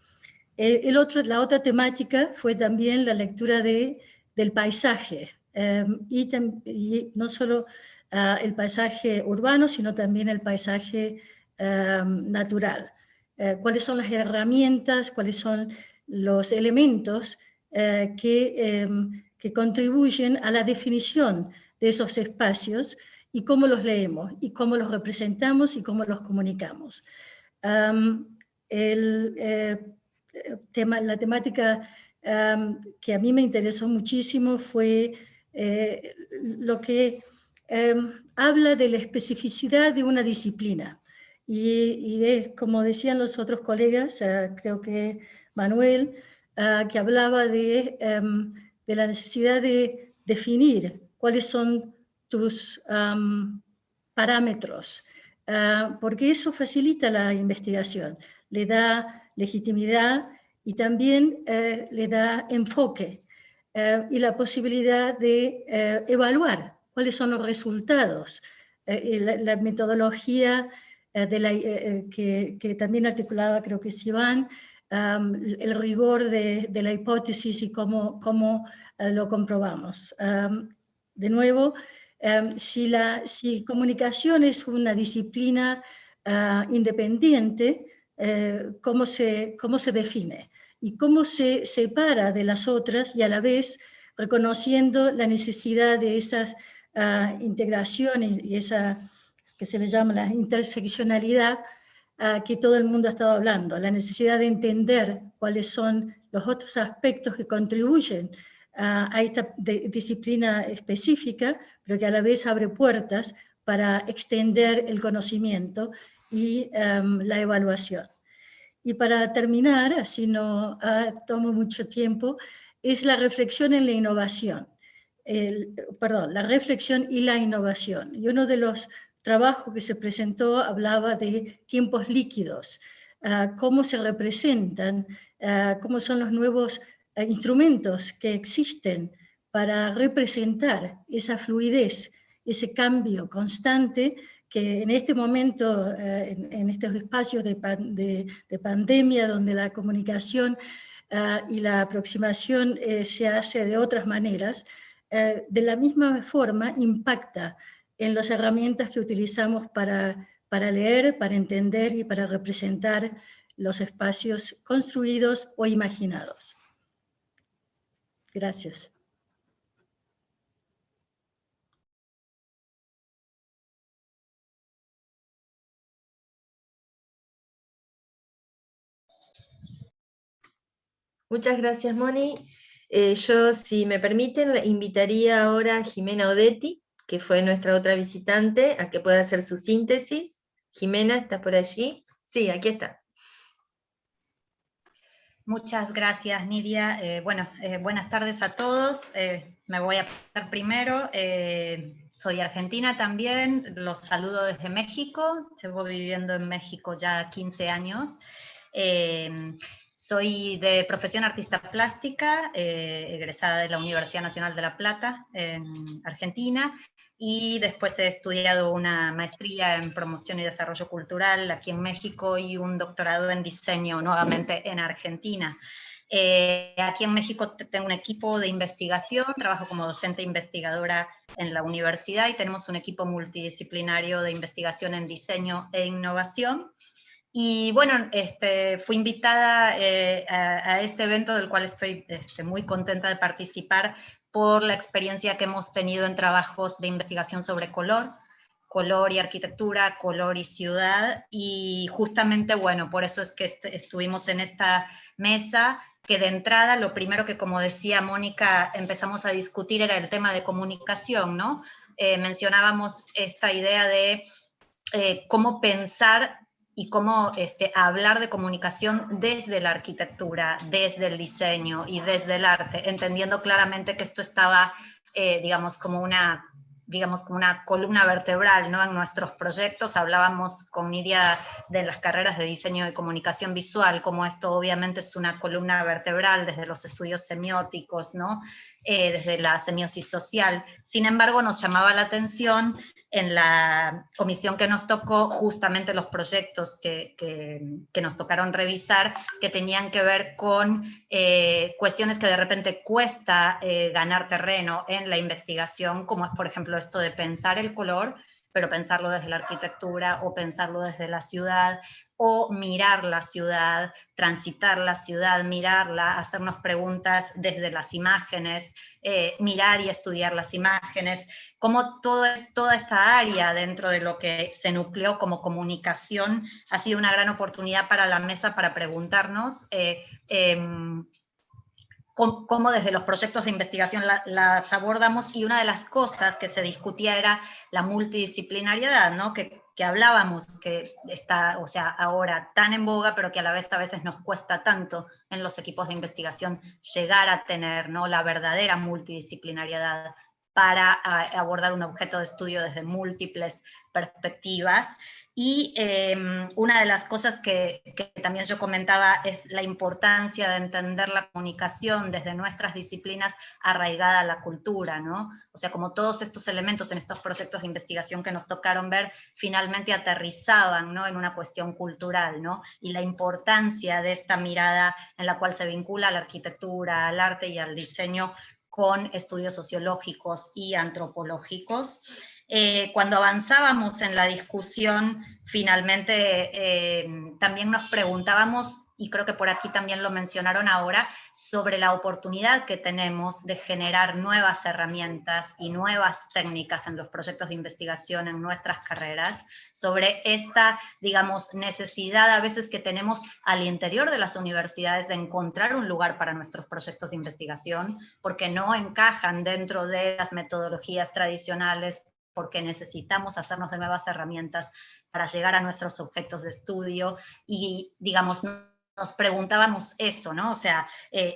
La otra temática fue también la lectura del paisaje y no solo el paisaje urbano, sino también el paisaje natural. Cuáles son las herramientas, cuáles son los elementos que contribuyen a la definición de esos espacios y cómo los leemos, y cómo los representamos y cómo los comunicamos. La temática que a mí me interesó muchísimo fue lo que habla de la especificidad de una disciplina. Y como decían los otros colegas, creo que Manuel, que hablaba de la necesidad de definir cuáles son tus parámetros, porque eso facilita la investigación, le da legitimidad y también le da enfoque y la posibilidad de evaluar cuáles son los resultados. La metodología que también articulaba creo que es Iván, el rigor de la hipótesis y cómo lo comprobamos. De nuevo, si comunicación es una disciplina independiente, ¿cómo se define? Y cómo se separa de las otras y a la vez reconociendo la necesidad de esas integraciones y esa que se le llama la interseccionalidad que todo el mundo ha estado hablando, la necesidad de entender cuáles son los otros aspectos que contribuyen a esta disciplina específica, pero que a la vez abre puertas para extender el conocimiento y la evaluación. Y para terminar, así no tomo mucho tiempo, es la reflexión en la innovación. La reflexión y la innovación. Y uno de los trabajos que se presentó hablaba de tiempos líquidos, cómo se representan, cómo son los nuevos instrumentos que existen para representar esa fluidez, ese cambio constante que en este momento, en estos espacios de pandemia, donde la comunicación y la aproximación se hace de otras maneras, de la misma forma impacta en las herramientas que utilizamos para leer, para entender y para representar los espacios construidos o imaginados. Gracias. Muchas gracias, Moni. Yo, si me permiten, invitaría ahora a Jimena Odetti, que fue nuestra otra visitante, a que pueda hacer su síntesis. Jimena, ¿estás por allí? Sí, aquí está. Muchas gracias, Nidia. Buenas tardes a todos. Me voy a presentar primero. Soy argentina también, los saludo desde México. Llevo viviendo en México ya 15 años. Soy de profesión artista plástica, egresada de la Universidad Nacional de La Plata, en Argentina, y después he estudiado una maestría en promoción y desarrollo cultural aquí en México y un doctorado en diseño nuevamente en Argentina. Aquí en México tengo un equipo de investigación, trabajo como docente investigadora en la universidad y tenemos un equipo multidisciplinario de investigación en diseño e innovación. Y bueno, fui invitada a este evento del cual estoy muy contenta de participar por la experiencia que hemos tenido en trabajos de investigación sobre color y arquitectura, color y ciudad, y justamente, bueno, por eso es que estuvimos en esta mesa, que de entrada lo primero que, como decía Mónica, empezamos a discutir era el tema de comunicación, ¿no? Mencionábamos esta idea de cómo pensar y cómo hablar de comunicación desde la arquitectura, desde el diseño y desde el arte, entendiendo claramente que esto estaba, digamos, como una columna vertebral, ¿no? En nuestros proyectos hablábamos con Nidia de las carreras de diseño de comunicación visual, como esto obviamente es una columna vertebral desde los estudios semióticos, ¿no? Desde la semiosis social. Sin embargo, nos llamaba la atención en la comisión que nos tocó justamente los proyectos que nos tocaron revisar, que tenían que ver con cuestiones que de repente cuesta ganar terreno en la investigación, como es por ejemplo esto de pensar el color, pero pensarlo desde la arquitectura o pensarlo desde la ciudad, o mirar la ciudad, transitar la ciudad, mirarla, hacernos preguntas desde las imágenes, mirar y estudiar las imágenes, como toda esta área dentro de lo que se nucleó como comunicación ha sido una gran oportunidad para la mesa para preguntarnos cómo desde los proyectos de investigación las abordamos, y una de las cosas que se discutía era la multidisciplinariedad, ¿no? que hablábamos, que está, o sea, ahora tan en boga, pero que a la vez a veces nos cuesta tanto en los equipos de investigación llegar a tener, ¿no? La verdadera multidisciplinariedad para abordar un objeto de estudio desde múltiples perspectivas. Y una de las cosas que también yo comentaba es la importancia de entender la comunicación desde nuestras disciplinas arraigada a la cultura, ¿no? O sea, como todos estos elementos en estos proyectos de investigación que nos tocaron ver, finalmente aterrizaban, ¿no? En una cuestión cultural, ¿no? Y la importancia de esta mirada en la cual se vincula la arquitectura, al arte y al diseño con estudios sociológicos y antropológicos. Cuando avanzábamos en la discusión, finalmente también nos preguntábamos, y creo que por aquí también lo mencionaron ahora, sobre la oportunidad que tenemos de generar nuevas herramientas y nuevas técnicas en los proyectos de investigación en nuestras carreras, sobre esta, digamos, necesidad a veces que tenemos al interior de las universidades de encontrar un lugar para nuestros proyectos de investigación, porque no encajan dentro de las metodologías tradicionales, porque necesitamos hacernos de nuevas herramientas para llegar a nuestros objetos de estudio, y digamos, nos preguntábamos eso, ¿no? O sea,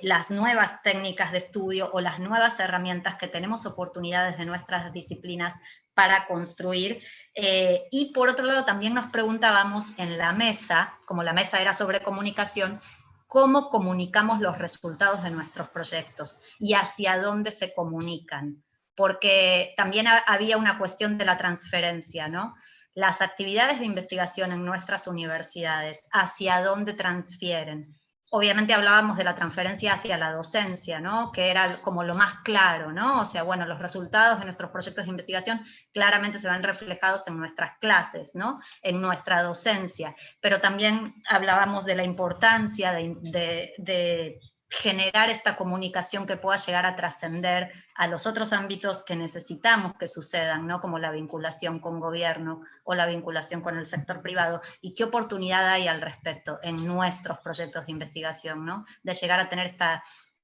las nuevas técnicas de estudio o las nuevas herramientas que tenemos oportunidades de nuestras disciplinas para construir, y por otro lado también nos preguntábamos en la mesa, como la mesa era sobre comunicación, cómo comunicamos los resultados de nuestros proyectos y hacia dónde se comunican, porque también había una cuestión de la transferencia, ¿no? Las actividades de investigación en nuestras universidades, ¿hacia dónde transfieren? Obviamente hablábamos de la transferencia hacia la docencia, ¿no? Que era como lo más claro, ¿no? O sea, bueno, los resultados de nuestros proyectos de investigación claramente se ven reflejados en nuestras clases, ¿no? En nuestra docencia, pero también hablábamos de la importancia de generar esta comunicación que pueda llegar a trascender a los otros ámbitos que necesitamos que sucedan, ¿no? Como la vinculación con gobierno o la vinculación con el sector privado, y qué oportunidad hay al respecto en nuestros proyectos de investigación, ¿no? De llegar a tener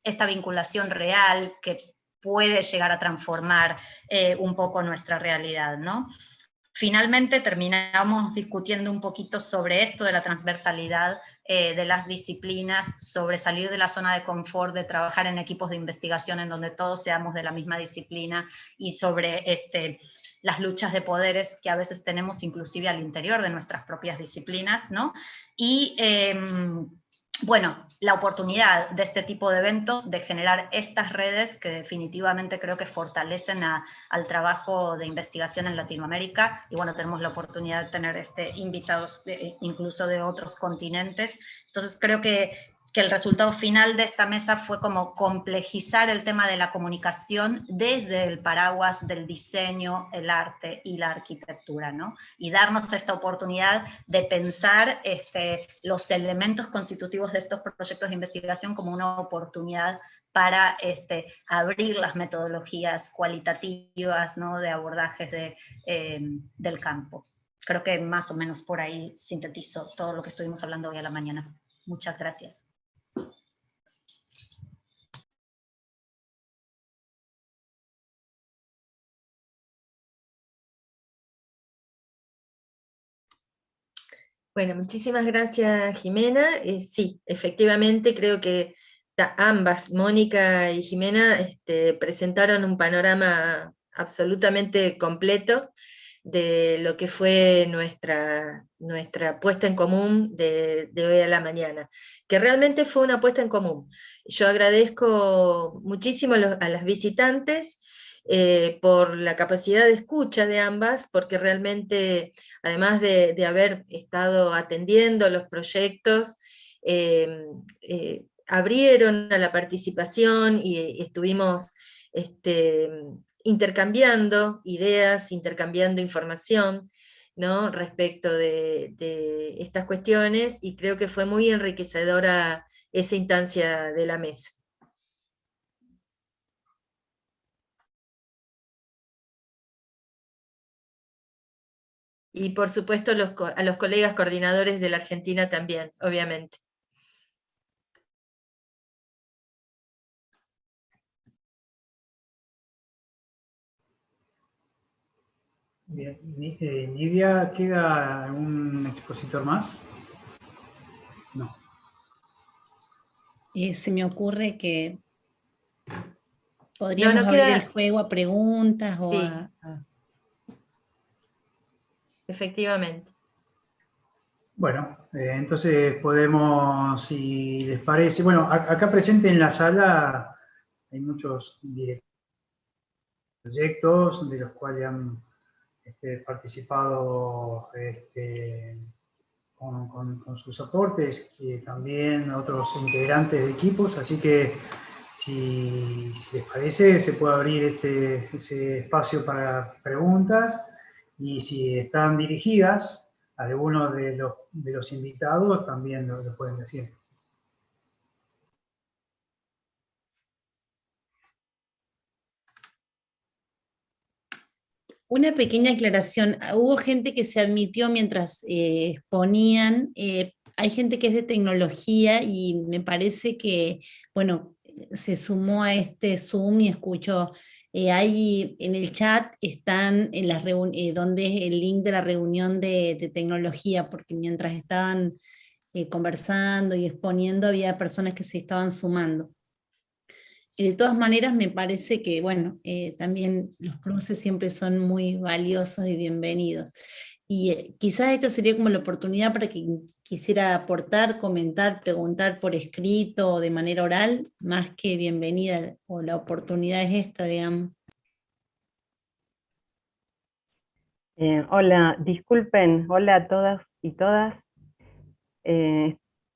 esta vinculación real que puede llegar a transformar un poco nuestra realidad, ¿no? Finalmente terminamos discutiendo un poquito sobre esto de la transversalidad de las disciplinas, sobre salir de la zona de confort, de trabajar en equipos de investigación en donde todos seamos de la misma disciplina, y sobre las luchas de poderes que a veces tenemos inclusive al interior de nuestras propias disciplinas, ¿no? Y bueno, la oportunidad de este tipo de eventos, de generar estas redes que definitivamente creo que fortalecen al trabajo de investigación en Latinoamérica, y bueno, tenemos la oportunidad de tener invitados incluso de otros continentes. Entonces creo que el resultado final de esta mesa fue como complejizar el tema de la comunicación desde el paraguas del diseño, el arte y la arquitectura, ¿no? Y darnos esta oportunidad de pensar los elementos constitutivos de estos proyectos de investigación como una oportunidad para abrir las metodologías cualitativas, ¿no? De abordajes del campo. Creo que más o menos por ahí sintetizo todo lo que estuvimos hablando hoy a la mañana. Muchas gracias. Bueno, muchísimas gracias, Jimena. Sí, efectivamente creo que ambas, Mónica y Jimena, presentaron un panorama absolutamente completo de lo que fue nuestra puesta en común de hoy a la mañana, que realmente fue una puesta en común. Yo agradezco muchísimo a las visitantes por la capacidad de escucha de ambas, porque realmente, además de haber estado atendiendo los proyectos, abrieron a la participación y estuvimos intercambiando ideas, intercambiando información, ¿no? Respecto de estas cuestiones, y creo que fue muy enriquecedora esa instancia de la mesa. Y por supuesto a los colegas coordinadores de la Argentina también, obviamente. Bien, Nidia, ¿queda algún expositor más? No. Se me ocurre que podríamos abrir el juego a preguntas o sí. Efectivamente. Bueno, entonces podemos, si les parece, bueno, acá presente en la sala hay muchos proyectos de los cuales han participado con sus aportes, que también otros integrantes de equipos, así que si les parece se puede abrir ese espacio para preguntas, y si están dirigidas a algunos de los invitados también lo pueden decir. Una pequeña aclaración, hubo gente que se admitió mientras exponían, hay gente que es de tecnología y me parece que, bueno, se sumó a este Zoom y escuchó, ahí en el chat están en las donde es el link de la reunión de tecnología, porque mientras estaban conversando y exponiendo había personas que se estaban sumando. De todas maneras, me parece que, bueno, también los cruces siempre son muy valiosos y bienvenidos. Y quizás esta sería como la oportunidad para quien quisiera aportar, comentar, preguntar por escrito o de manera oral, más que bienvenida, o la oportunidad es esta, digamos. Hola, disculpen, hola a todas y todas.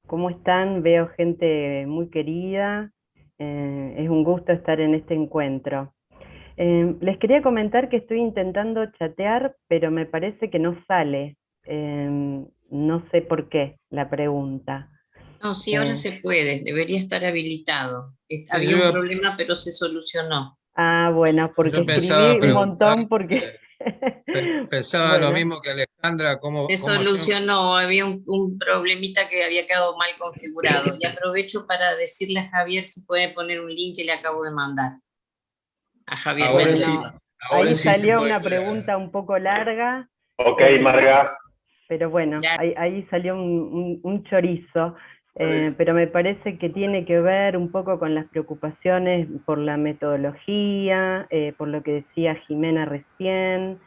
¿Cómo están? Veo gente muy querida. Es un gusto estar en este encuentro. Les quería comentar que estoy intentando chatear, pero me parece que no sale. No sé por qué la pregunta. No, sí, ahora se puede, debería estar habilitado. Había un problema, pero se solucionó. Ah, bueno, porque escribí un montón porque... Pensaba lo mismo que Alejandra. Se solucionó, había un problemita que había quedado mal configurado. Y aprovecho para decirle a Javier si puede poner un link que le acabo de mandar. A Javier. Bueno, sí, ahí sí salió una pregunta un poco larga. Ok, Marga. Pero bueno, ahí salió un chorizo. Pero me parece que tiene que ver un poco con las preocupaciones por la metodología, por lo que decía Jimena recién,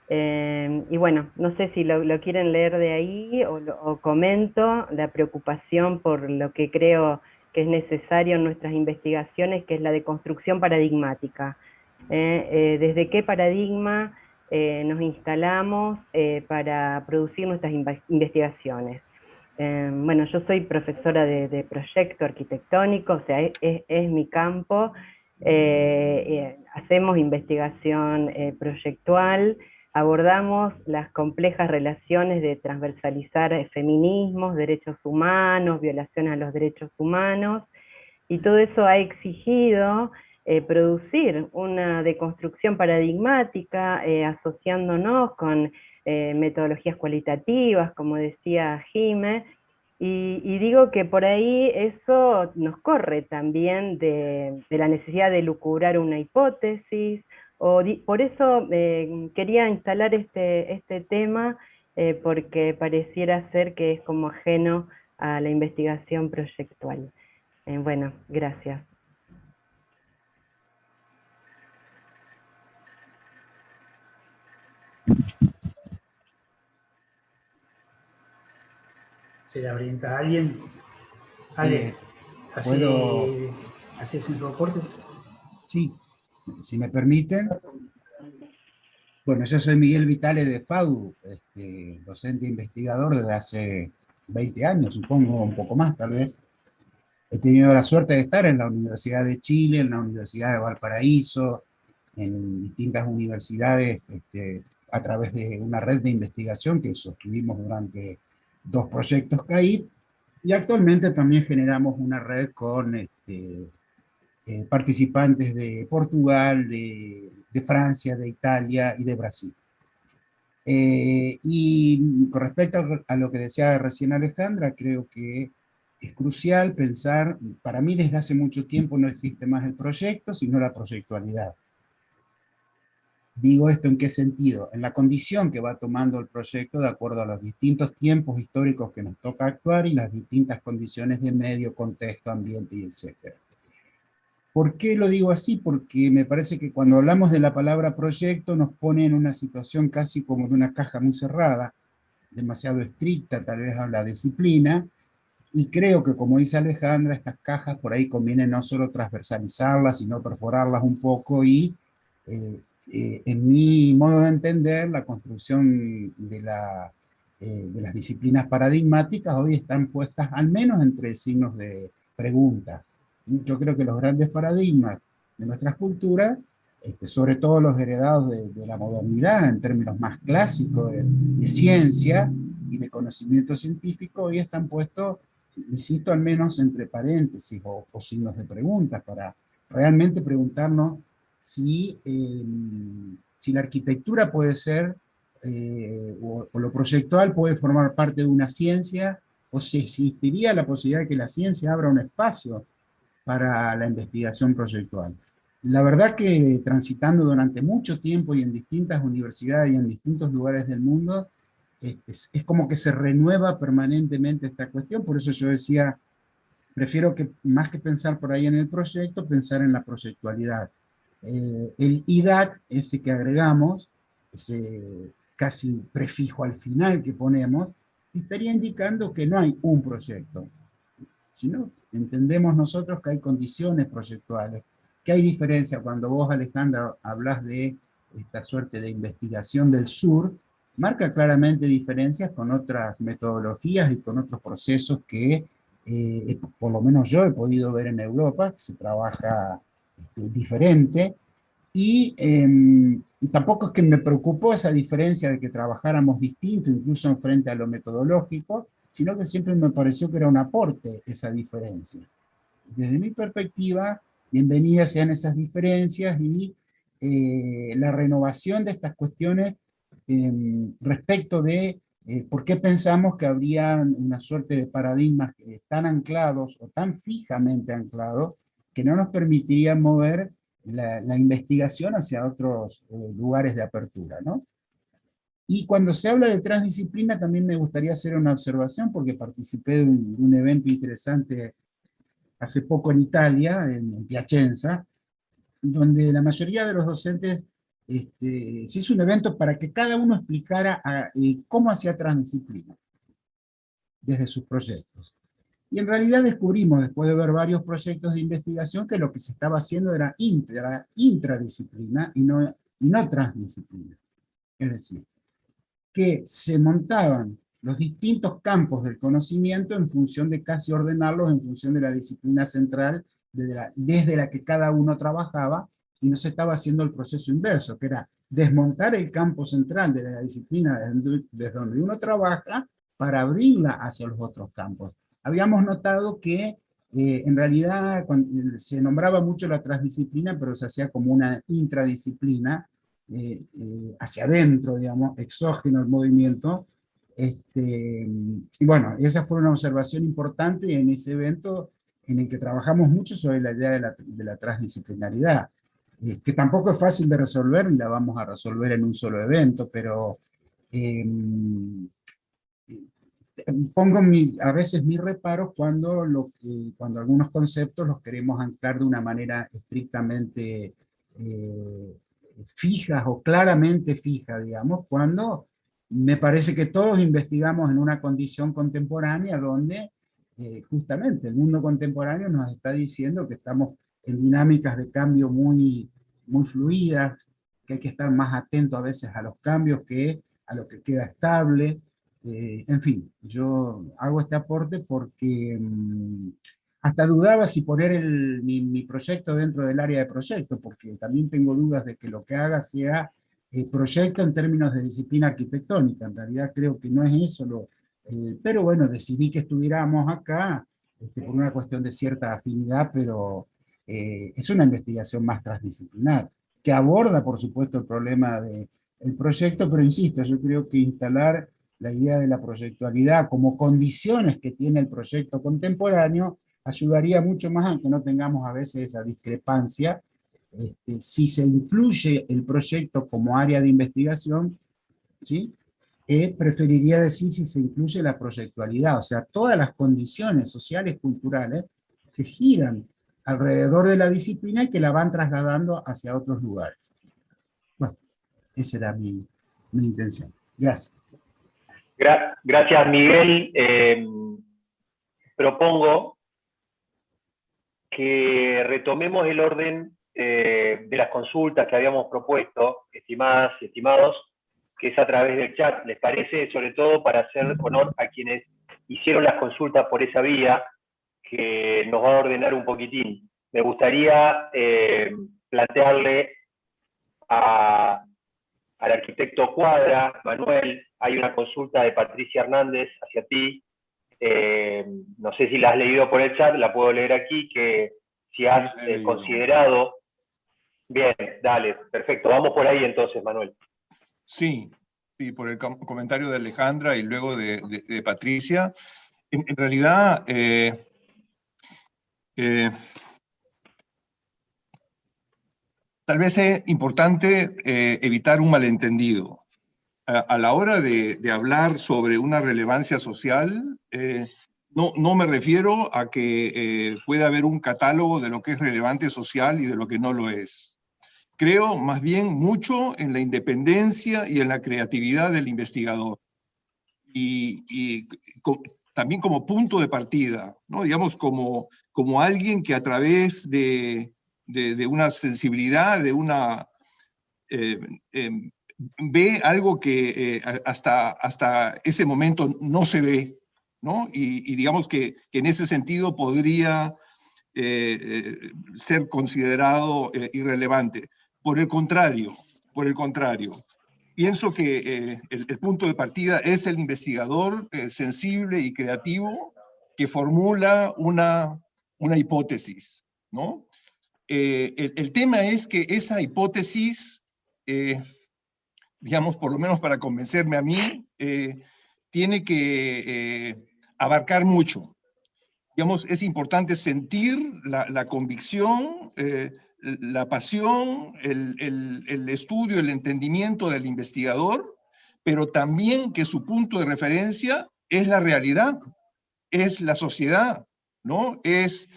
Y bueno, no sé si lo quieren leer de ahí o comento la preocupación por lo que creo que es necesario en nuestras investigaciones, que es la deconstrucción paradigmática. ¿Desde qué paradigma nos instalamos para producir nuestras investigaciones? Bueno, yo soy profesora de proyecto arquitectónico, o sea, es mi campo. Hacemos investigación proyectual, abordamos las complejas relaciones de transversalizar feminismos, derechos humanos, violaciones a los derechos humanos, y todo eso ha exigido producir una deconstrucción paradigmática, asociándonos con metodologías cualitativas, como decía Jime, y digo que por ahí eso nos corre también de la necesidad de lucubrar una hipótesis, por eso quería instalar este tema, porque pareciera ser que es como ajeno a la investigación proyectual. Bueno, gracias. ¿Se le orienta a alguien? Ale, ¿haces un reporte? Sí, si me permiten. Bueno, yo soy Miguel Vitale de FADU, docente investigador desde hace 20 años, supongo, un poco más tal vez. He tenido la suerte de estar en la Universidad de Chile, en la Universidad de Valparaíso, en distintas universidades a través de una red de investigación que sostuvimos durante 2 proyectos CAIP, y actualmente también generamos una red con participantes de Portugal, de Francia, de Italia y de Brasil. Y con respecto a lo que decía recién Alejandra, creo que es crucial pensar, para mí desde hace mucho tiempo no existe más el proyecto, sino la proyectualidad. Digo esto en qué sentido, en la condición que va tomando el proyecto de acuerdo a los distintos tiempos históricos que nos toca actuar y las distintas condiciones de medio, contexto, ambiente, y etc. ¿Por qué lo digo así? Porque me parece que cuando hablamos de la palabra proyecto nos pone en una situación casi como de una caja muy cerrada, demasiado estricta tal vez a la disciplina, y creo que, como dice Alejandra, estas cajas por ahí conviene no solo transversalizarlas, sino perforarlas un poco y, en mi modo de entender, la construcción de las disciplinas paradigmáticas hoy están puestas al menos entre signos de preguntas. Yo creo que los grandes paradigmas de nuestras culturas, sobre todo los heredados de la modernidad en términos más clásicos de ciencia y de conocimiento científico, hoy están puestos, insisto, al menos entre paréntesis o signos de preguntas, para realmente preguntarnos si la arquitectura puede ser, o lo proyectual puede formar parte de una ciencia, o si existiría la posibilidad de que la ciencia abra un espacio para la investigación proyectual. La verdad que transitando durante mucho tiempo y en distintas universidades y en distintos lugares del mundo, es como que se renueva permanentemente esta cuestión. Por eso yo decía, prefiero que más que pensar por ahí en el proyecto, pensar en la proyectualidad. El IDAT, ese que agregamos, ese casi prefijo al final que ponemos, estaría indicando que no hay un proyecto, sino entendemos nosotros que hay condiciones proyectuales, que hay diferencia. Cuando vos, Alejandra, hablas de esta suerte de investigación del sur, marca claramente diferencias con otras metodologías y con otros procesos que, por lo menos yo he podido ver en Europa, que se trabaja diferente, y tampoco es que me preocupó esa diferencia de que trabajáramos distinto, incluso en frente a lo metodológico, sino que siempre me pareció que era un aporte esa diferencia. Desde mi perspectiva, bienvenidas sean esas diferencias y la renovación de estas cuestiones respecto de por qué pensamos que habría una suerte de paradigmas tan anclados o tan fijamente anclados que no nos permitirían mover la investigación hacia otros lugares de apertura, ¿no? Y cuando se habla de transdisciplina también me gustaría hacer una observación, porque participé de un evento interesante hace poco en Italia, en Piacenza, donde la mayoría de los docentes se hizo un evento para que cada uno explicara cómo hacía transdisciplina desde sus proyectos. Y en realidad descubrimos, después de ver varios proyectos de investigación, que lo que se estaba haciendo era intradisciplina y no transdisciplina. Es decir, que se montaban los distintos campos del conocimiento en función de casi ordenarlos en función de la disciplina central desde la que cada uno trabajaba, y no se estaba haciendo el proceso inverso, que era desmontar el campo central de la disciplina desde donde uno trabaja para abrirla hacia los otros campos. Habíamos notado que en realidad se nombraba mucho la transdisciplina, pero se hacía como una intradisciplina, hacia adentro, digamos, exógeno al movimiento. Y bueno, esa fue una observación importante en ese evento en el que trabajamos mucho sobre la idea de la transdisciplinaridad, que tampoco es fácil de resolver, ni la vamos a resolver en un solo evento, pero pongo a veces mis reparos cuando algunos conceptos los queremos anclar de una manera estrictamente fijas o claramente fija, digamos, cuando me parece que todos investigamos en una condición contemporánea donde justamente el mundo contemporáneo nos está diciendo que estamos en dinámicas de cambio muy, muy fluidas, que hay que estar más atento a veces a los cambios que a lo que queda estable. En fin, yo hago este aporte porque hasta dudaba si poner mi proyecto dentro del área de proyecto, porque también tengo dudas de que lo que haga sea proyecto en términos de disciplina arquitectónica. En realidad creo que no es eso, pero bueno, decidí que estuviéramos acá por una cuestión de cierta afinidad, pero es una investigación más transdisciplinar, que aborda, por supuesto, el problema del proyecto, pero insisto, yo creo que instalar la idea de la proyectualidad como condiciones que tiene el proyecto contemporáneo ayudaría mucho más a que no tengamos a veces esa discrepancia. Si se incluye el proyecto como área de investigación, ¿sí? Preferiría decir si se incluye la proyectualidad, o sea, todas las condiciones sociales, culturales, que giran alrededor de la disciplina y que la van trasladando hacia otros lugares. Bueno, esa era mi intención. Gracias. Gracias, Miguel. Propongo que retomemos el orden de las consultas que habíamos propuesto, estimadas y estimados, que es a través del chat. ¿Les parece? Sobre todo para hacer honor a quienes hicieron las consultas por esa vía, que nos va a ordenar un poquitín. Me gustaría plantearle al arquitecto Cuadra, Manuel, hay una consulta de Patricia Hernández hacia ti. No sé si la has leído por el chat, la puedo leer aquí, que si has considerado... Bien, dale, perfecto. Vamos por ahí entonces, Manuel. Sí, por el comentario de Alejandra y luego de Patricia. En realidad, tal vez es importante evitar un malentendido. A la hora de hablar sobre una relevancia social, no me refiero a que pueda haber un catálogo de lo que es relevante social y de lo que no lo es. Creo más bien mucho en la independencia y en la creatividad del investigador. Y también como punto de partida, ¿no? Digamos, como alguien que a través de una sensibilidad, de una... ve algo que hasta ese momento no se ve, ¿no? Y digamos que en ese sentido podría ser considerado irrelevante. Por el contrario, pienso que el punto de partida es el investigador sensible y creativo que formula una hipótesis, ¿no? El tema es que esa hipótesis, digamos, por lo menos para convencerme a mí, tiene que abarcar mucho. Digamos, es importante sentir la convicción, la pasión, el estudio, el entendimiento del investigador, pero también que su punto de referencia es la realidad, es la sociedad, ¿no? Es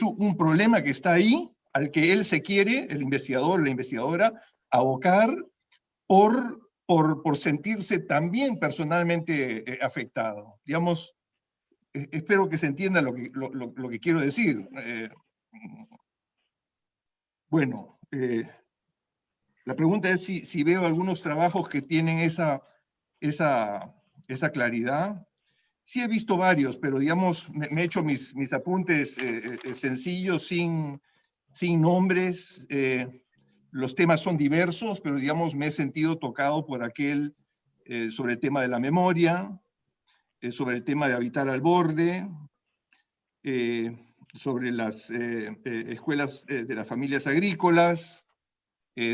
un problema que está ahí, al que él se quiere, el investigador, la investigadora, abocar por sentirse también personalmente afectado. Digamos, espero que se entienda lo que quiero decir. Bueno, la pregunta es si veo algunos trabajos que tienen esa claridad. Sí he visto varios, pero digamos, me he hecho mis apuntes sencillos, sin nombres. Los temas son diversos, pero digamos, me he sentido tocado por aquel sobre el tema de la memoria, sobre el tema de habitar al borde, sobre las escuelas de las familias agrícolas,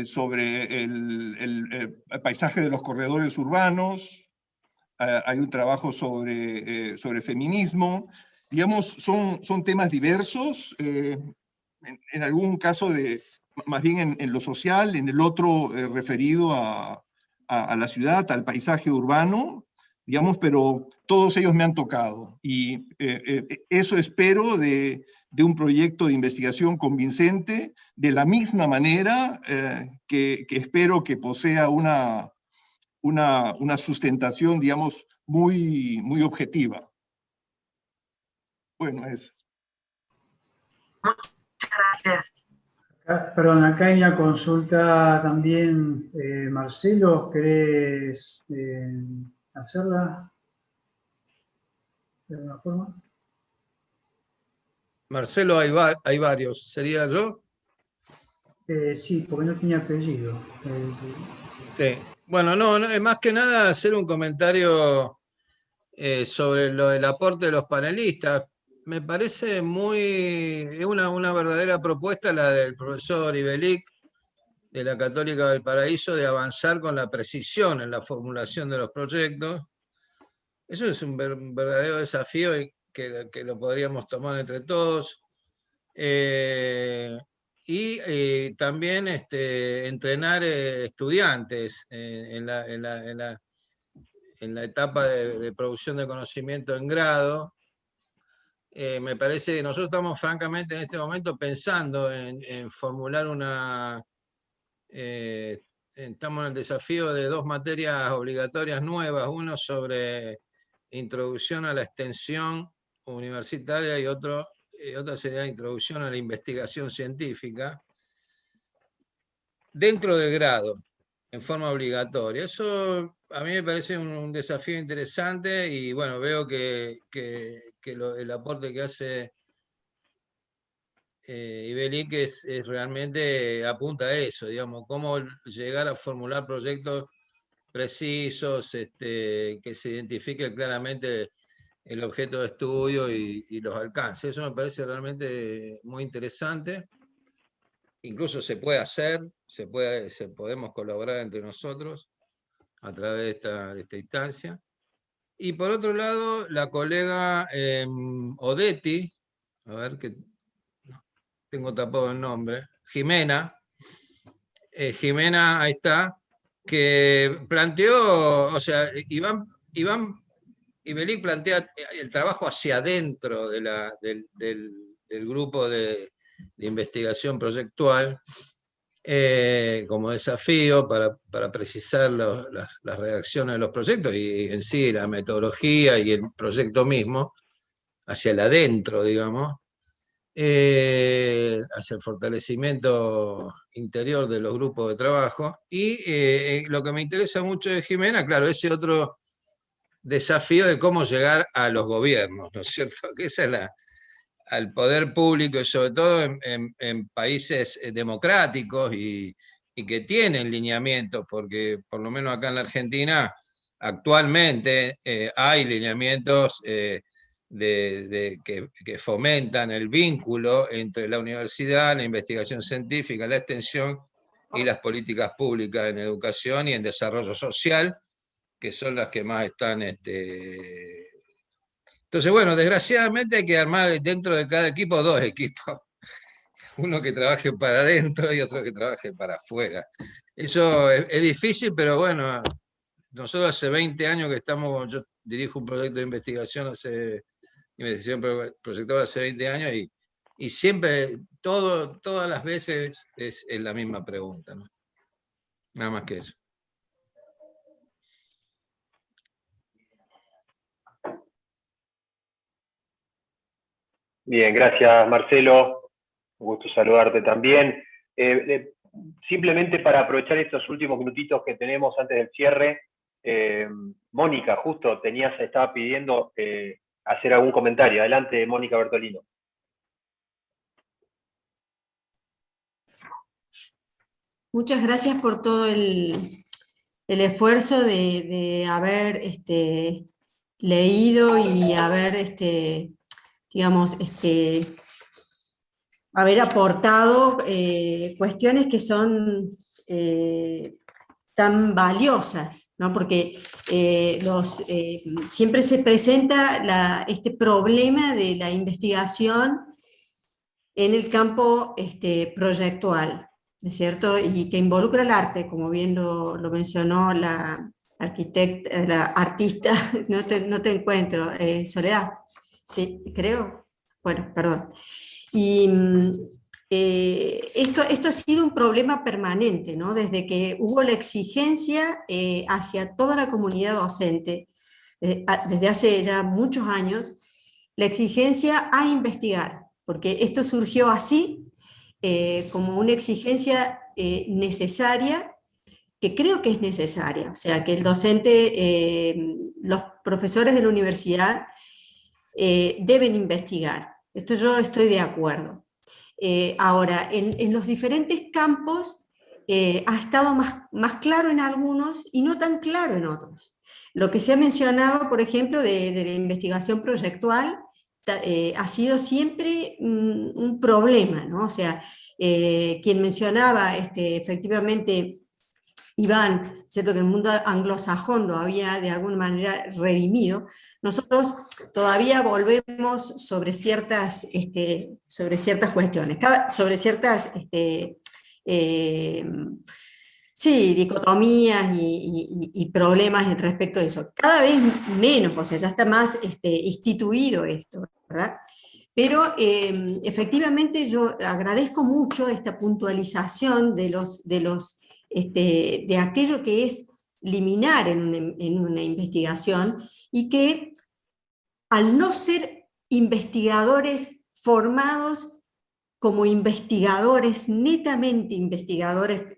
sobre el paisaje de los corredores urbanos. Hay un trabajo sobre feminismo. Digamos, son temas diversos, en algún caso más bien en lo social, en el otro referido a la ciudad, al paisaje urbano, digamos, pero todos ellos me han tocado. Y eso espero de un proyecto de investigación convincente, de la misma manera que espero que posea una sustentación, digamos, muy objetiva. Bueno, eso. Muchas gracias. Perdón, acá hay una consulta también. Marcelo, ¿querés hacerla de alguna forma? Marcelo, hay varios. ¿Sería yo? Sí, porque no tiene apellido. Sí. Bueno, no, más que nada hacer un comentario sobre el aporte de los panelistas. Me parece es una verdadera propuesta la del profesor Ibelic de la Católica del Paraíso, de avanzar con la precisión en la formulación de los proyectos. Eso es un verdadero desafío que lo podríamos tomar entre todos. Y también entrenar estudiantes en la etapa de producción de conocimiento en grado. Me parece que nosotros estamos francamente en este momento pensando en formular estamos en el desafío de 2 materias obligatorias nuevas, uno sobre introducción a la extensión universitaria y otra sería introducción a la investigación científica dentro del grado, en forma obligatoria. Eso a mí me parece un desafío interesante y bueno, veo que el aporte que hace Ibelic es realmente apunta a eso, digamos, cómo llegar a formular proyectos precisos, que se identifique claramente el objeto de estudio y los alcances. Eso me parece realmente muy interesante. Incluso se puede hacer, podemos colaborar entre nosotros a través de esta instancia. Y por otro lado, la colega Odetti, a ver que tengo tapado el nombre, Jimena, ahí está, que planteó, o sea, Iván Ibelic plantea el trabajo hacia adentro del grupo de investigación proyectual como desafío para precisar las redacciones de los proyectos y en sí la metodología y el proyecto mismo, hacia el adentro, digamos, hacia el fortalecimiento interior de los grupos de trabajo. Y lo que me interesa mucho de Jimena, claro, ese otro desafío de cómo llegar a los gobiernos, ¿no es cierto? Que esa es al poder público y sobre todo en países democráticos y que tienen lineamientos, porque por lo menos acá en la Argentina actualmente hay lineamientos que fomentan el vínculo entre la universidad, la investigación científica, la extensión y las políticas públicas en educación y en desarrollo social, que son las que más están... Entonces, bueno, desgraciadamente hay que armar dentro de cada equipo 2 equipos. Uno que trabaje para adentro y otro que trabaje para afuera. Eso es difícil, pero bueno, nosotros hace 20 años que estamos, yo dirijo un proyecto de investigación proyectora hace 20 años y siempre, todas las veces es la misma pregunta, ¿no? Nada más que eso. Bien, gracias Marcelo, un gusto saludarte también. Simplemente para aprovechar estos últimos minutitos que tenemos antes del cierre, Mónica, justo estaba pidiendo hacer algún comentario. Adelante, Mónica Bertolino. Muchas gracias por todo el esfuerzo de haber leído y haber, digamos, haber aportado cuestiones que son tan valiosas, ¿no? Porque siempre se presenta este problema de la investigación en el campo proyectual, ¿no es cierto? Y que involucra el arte, como bien lo mencionó la arquitecta, la artista, no te encuentro, Soledad, sí, creo, bueno, perdón. Y esto ha sido un problema permanente, ¿no? Desde que hubo la exigencia hacia toda la comunidad docente, desde hace ya muchos años, la exigencia a investigar, porque esto surgió así, como una exigencia necesaria, que creo que es necesaria, o sea, que el docente, los profesores de la universidad deben investigar. Esto yo estoy de acuerdo. Ahora, en los diferentes campos ha estado más claro en algunos y no tan claro en otros. Lo que se ha mencionado, por ejemplo, de la investigación proyectual, ha sido siempre un problema, ¿no? O sea, quien mencionaba efectivamente, Iván, cierto que el mundo anglosajón lo había de alguna manera redimido, nosotros todavía volvemos sobre ciertas cuestiones, sobre ciertas dicotomías y problemas respecto de eso. Cada vez menos, o sea, ya está más instituido esto, ¿verdad? Pero efectivamente yo agradezco mucho esta puntualización de aquello que es liminar en una investigación, y que al no ser investigadores formados como investigadores, netamente investigadores,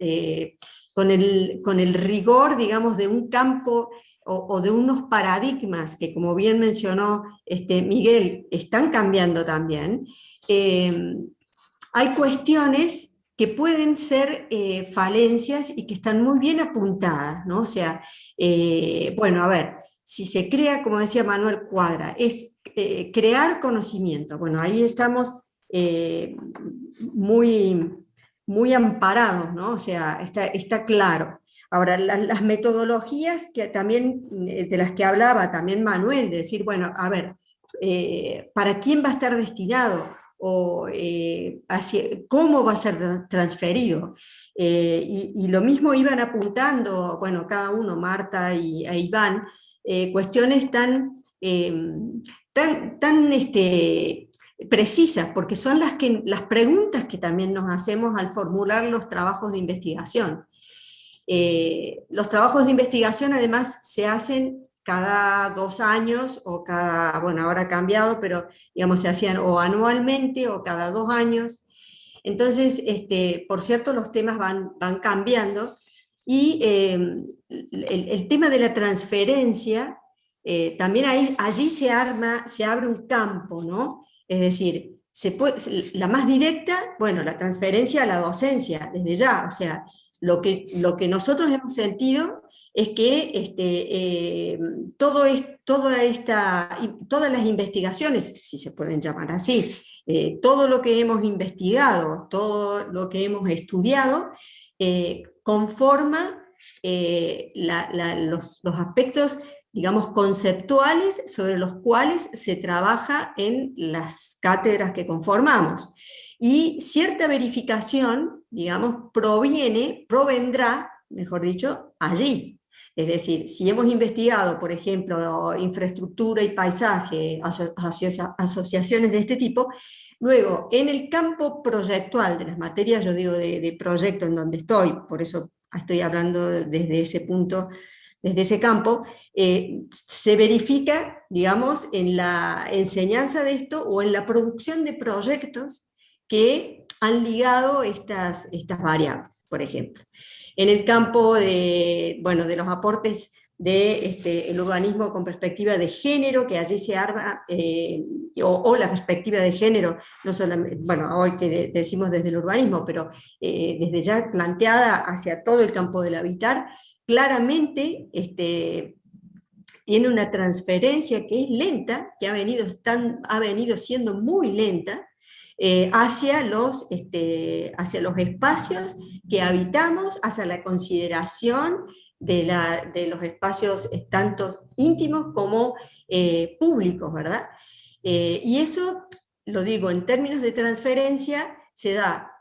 con el rigor, digamos, de un campo o de unos paradigmas que, como bien mencionó Miguel, están cambiando también, hay cuestiones que pueden ser falencias y que están muy bien apuntadas, ¿no? O sea, bueno, a ver, si se crea, como decía Manuel Cuadra, es crear conocimiento. Bueno, ahí estamos muy amparados, ¿no? O sea, está claro. Ahora, las metodologías que también, de las que hablaba también Manuel, de decir, bueno, a ver, ¿para quién va a estar destinado? O cómo va a ser transferido. Y lo mismo iban apuntando, bueno, cada uno, Marta e Iván, cuestiones tan precisas, porque son las preguntas que también nos hacemos al formular los trabajos de investigación. Los trabajos de investigación además se hacen cada 2 años, o bueno, ahora ha cambiado, pero digamos se hacían o anualmente o cada 2 años. Entonces, por cierto, los temas van cambiando, y el tema de la transferencia, también allí se abre un campo, ¿no? Es decir, la más directa, bueno, la transferencia a la docencia, desde ya, o sea, lo que nosotros hemos sentido es que todas las investigaciones, si se pueden llamar así, todo lo que hemos investigado, todo lo que hemos estudiado, conforma los aspectos, digamos, conceptuales sobre los cuales se trabaja en las cátedras que conformamos. Y cierta verificación, digamos, provendrá, mejor dicho, allí. Es decir, si hemos investigado, por ejemplo, infraestructura y paisaje, asociaciones de este tipo, luego en el campo proyectual de las materias, yo digo de proyecto en donde estoy, por eso estoy hablando desde ese punto, desde ese campo, se verifica, digamos, en la enseñanza de esto o en la producción de proyectos que han ligado estas variables, por ejemplo. En el campo de, bueno, de los aportes de el urbanismo con perspectiva de género, que allí se arma, o la perspectiva de género, no solamente, bueno, hoy que decimos desde el urbanismo, pero desde ya planteada hacia todo el campo del habitar, claramente tiene una transferencia que es lenta, que ha venido siendo muy lenta, hacia los espacios que habitamos, hacia la consideración de los espacios tanto íntimos como públicos, ¿verdad? Y eso, lo digo, en términos de transferencia, se da,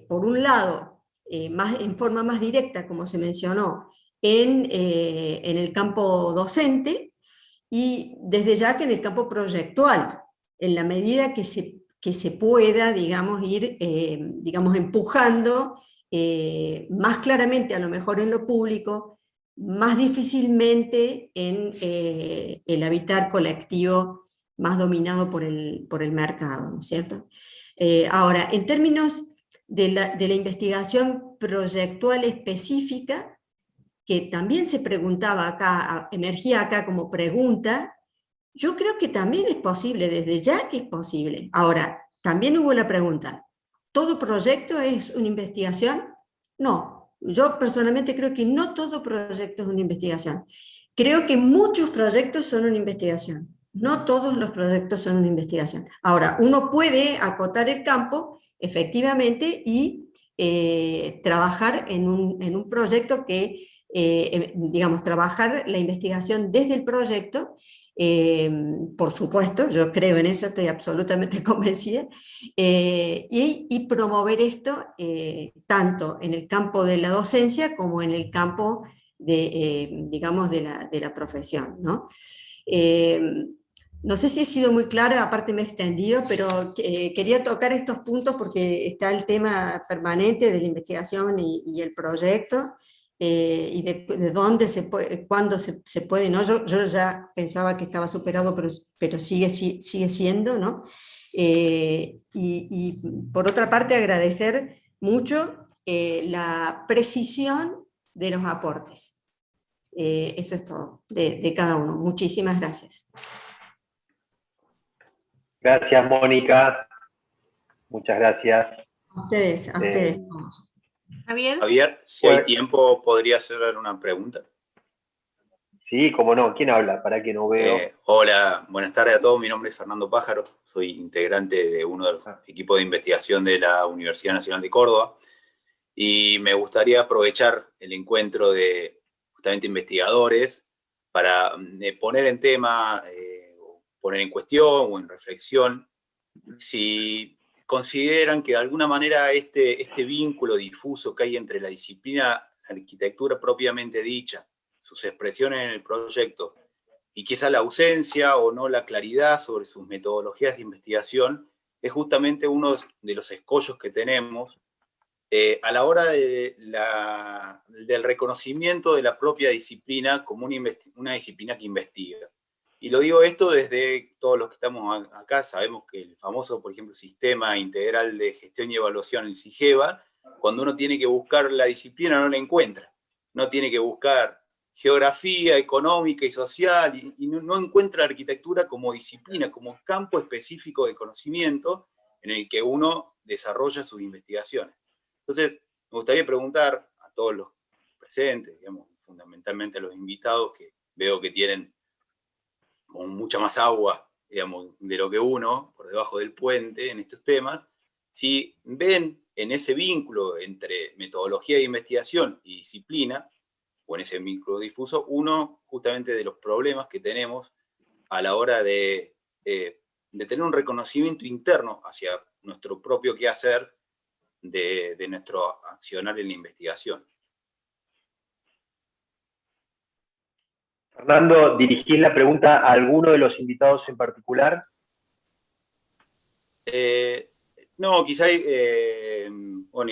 por un lado, en forma más directa, como se mencionó, en el campo docente, y desde ya que en el campo proyectual, en la medida que se pueda, digamos, ir digamos, empujando más claramente a lo mejor en lo público, más difícilmente en el habitar colectivo más dominado por el mercado, ¿no es cierto? Ahora, en términos de la investigación proyectual específica, que también se preguntaba acá, emergía acá como pregunta, yo creo que también es posible, desde ya que es posible. Ahora, también hubo la pregunta, ¿todo proyecto es una investigación? No, yo personalmente creo que no todo proyecto es una investigación. Creo que muchos proyectos son una investigación, no todos los proyectos son una investigación. Ahora, uno puede acotar el campo, efectivamente, y trabajar en un proyecto que, digamos, trabajar la investigación desde el proyecto, por supuesto, yo creo en eso, estoy absolutamente convencida, y promover esto tanto en el campo de la docencia como en el campo digamos, de la profesión, ¿no? No sé si he sido muy clara, aparte me he extendido, pero quería tocar estos puntos porque está el tema permanente de la investigación y el proyecto, y de dónde cuándo se puede, ¿no? Yo ya pensaba que estaba superado, pero sigue siendo, ¿no? Y por otra parte agradecer mucho la precisión de los aportes. Eso es todo, de cada uno. Muchísimas gracias. Gracias, Mónica. Muchas gracias. A ustedes todos. Javier, si hay tiempo, ¿podría hacer una pregunta? Sí, cómo no. ¿Quién habla? Para que no veo. Hola, buenas tardes a todos. Mi nombre es Fernando Pájaro. Soy integrante de uno de los equipos de investigación de la Universidad Nacional de Córdoba. Y me gustaría aprovechar el encuentro de justamente investigadores para poner en tema, poner en cuestión o en reflexión si consideran que de alguna manera este vínculo difuso que hay entre la disciplina, la arquitectura propiamente dicha, sus expresiones en el proyecto, y quizá la ausencia o no la claridad sobre sus metodologías de investigación, es justamente uno de los escollos que tenemos a la hora del reconocimiento de la propia disciplina como una disciplina que investiga. Y lo digo esto desde todos los que estamos acá, sabemos que el famoso, por ejemplo, Sistema Integral de Gestión y Evaluación, el SIGEVA, cuando uno tiene que buscar la disciplina no la encuentra. No tiene que buscar geografía económica y social, y no encuentra la arquitectura como disciplina, como campo específico de conocimiento en el que uno desarrolla sus investigaciones. Entonces, me gustaría preguntar a todos los presentes, digamos, fundamentalmente a los invitados, que veo que tienen con mucha más agua, digamos, de lo que uno, por debajo del puente en estos temas, si ven en ese vínculo entre metodología de investigación y disciplina, o en ese vínculo difuso, uno justamente de los problemas que tenemos a la hora de tener un reconocimiento interno hacia nuestro propio quehacer de nuestro accionar en la investigación. Fernando, ¿dirigís la pregunta a alguno de los invitados en particular? No, quizá, bueno,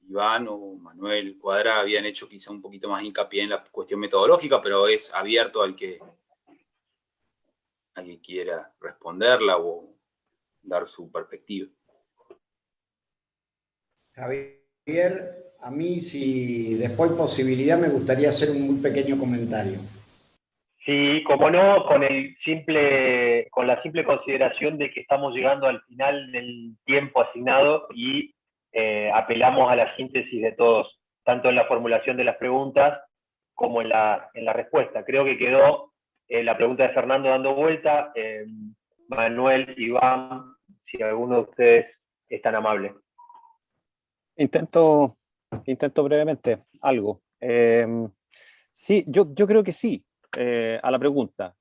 Iván o Manuel Cuadra habían hecho quizá un poquito más hincapié en la cuestión metodológica, pero es abierto al que quiera responderla o dar su perspectiva. Javier, a mí, si después hay posibilidad, me gustaría hacer un muy pequeño comentario. Sí, como no, con la simple consideración de que estamos llegando al final del tiempo asignado y apelamos a la síntesis de todos, tanto en la formulación de las preguntas como en la respuesta. Creo que quedó la pregunta de Fernando dando vuelta. Manuel, Iván, si alguno de ustedes es tan amable. Intento brevemente algo. Sí, yo creo que sí, a la pregunta.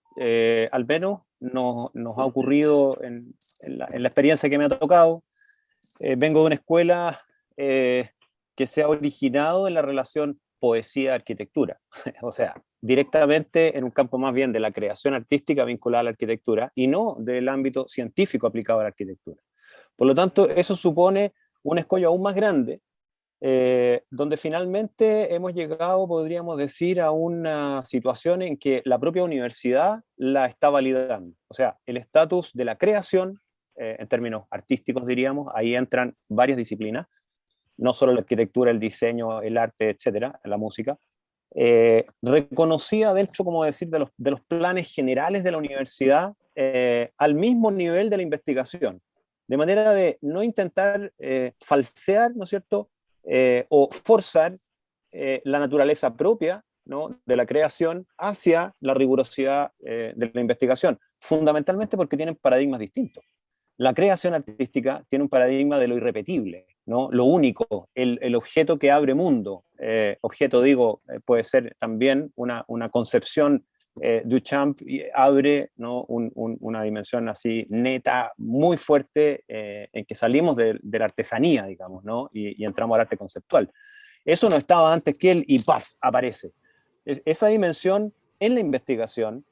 Al menos nos ha ocurrido en la experiencia que me ha tocado. Vengo de una escuela que se ha originado en la relación poesía-arquitectura. O sea, directamente en un campo más bien de la creación artística vinculada a la arquitectura y no del ámbito científico aplicado a la arquitectura. Por lo tanto, eso supone un escollo aún más grande, donde finalmente hemos llegado, podríamos decir, a una situación en que la propia universidad la está validando. O sea, el estatus de la creación, en términos artísticos diríamos, ahí entran varias disciplinas, no solo la arquitectura, el diseño, el arte, etcétera, la música, reconocida dentro, como decir, de los planes generales de la universidad, al mismo nivel de la investigación. De manera de no intentar falsear, ¿no es cierto?, o forzar la naturaleza propia, ¿no?, de la creación hacia la rigurosidad de la investigación, fundamentalmente porque tienen paradigmas distintos. La creación artística tiene un paradigma de lo irrepetible, ¿no?, lo único, el objeto que abre mundo. Objeto, digo, puede ser también una concepción. Duchamp abre, ¿no?, una dimensión así neta, muy fuerte, en que salimos de la artesanía, digamos, ¿no?, y entramos al arte conceptual. Eso no estaba antes que él y ¡paf!, aparece. Esa dimensión en la investigación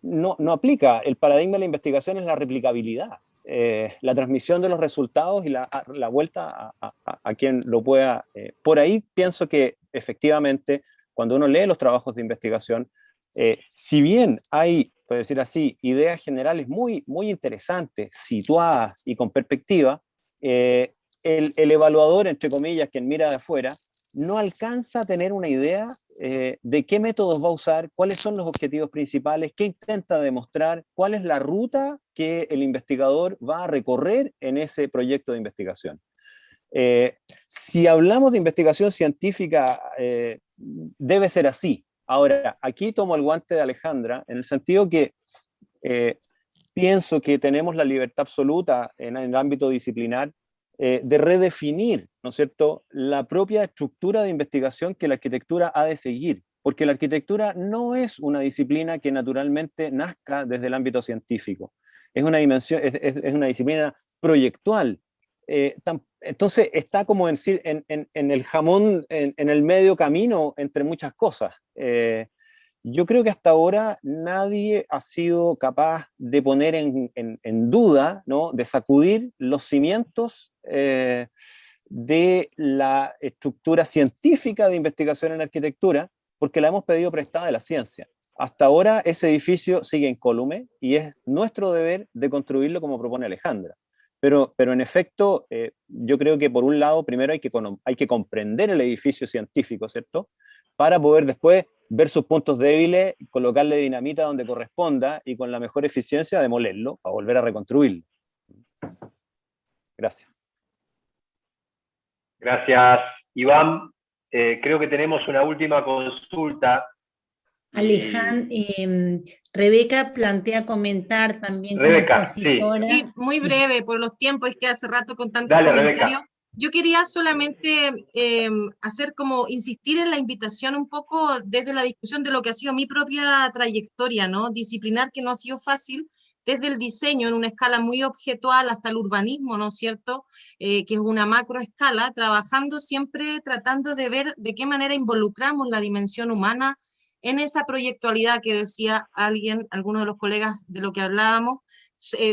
no aplica. El paradigma de la investigación es la replicabilidad, la transmisión de los resultados y la vuelta a quien lo pueda. Por ahí pienso que efectivamente, cuando uno lee los trabajos de investigación, si bien hay, puedo decir así, ideas generales muy, muy interesantes, situadas y con perspectiva, el evaluador, entre comillas, quien mira de afuera, no alcanza a tener una idea de qué métodos va a usar, cuáles son los objetivos principales, qué intenta demostrar, cuál es la ruta que el investigador va a recorrer en ese proyecto de investigación. Si hablamos de investigación científica, debe ser así. Ahora, aquí tomo el guante de Alejandra, en el sentido que pienso que tenemos la libertad absoluta en el ámbito disciplinar de redefinir, ¿no es cierto?, la propia estructura de investigación que la arquitectura ha de seguir, porque la arquitectura no es una disciplina que naturalmente nazca desde el ámbito científico, es una dimensión, es una disciplina proyectual. Entonces está como decir en el jamón, en el medio camino entre muchas cosas. Yo creo que hasta ahora nadie ha sido capaz de poner en duda, ¿no?, de sacudir los cimientos de la estructura científica de investigación en arquitectura, porque la hemos pedido prestada de la ciencia. Hasta ahora ese edificio sigue incólume y es nuestro deber de construirlo como propone Alejandra. Pero en efecto, yo creo que por un lado, primero hay que comprender el edificio científico, ¿cierto?, para poder después ver sus puntos débiles, colocarle dinamita donde corresponda y con la mejor eficiencia demolerlo para volver a reconstruirlo. Gracias. Gracias, Iván. Creo que tenemos una última consulta. Alejandra, Rebeca plantea comentar también. Rebeca, sí. Sí, muy breve por los tiempos, es que hace rato con tantos Dale, comentarios. Rebeca. Yo quería solamente hacer como insistir en la invitación un poco desde la discusión de lo que ha sido mi propia trayectoria, ¿no?, disciplinar, que no ha sido fácil, desde el diseño en una escala muy objetual hasta el urbanismo, ¿no es cierto?, que es una macro escala, trabajando siempre tratando de ver de qué manera involucramos la dimensión humana en esa proyectualidad que decía alguno de los colegas de lo que hablábamos,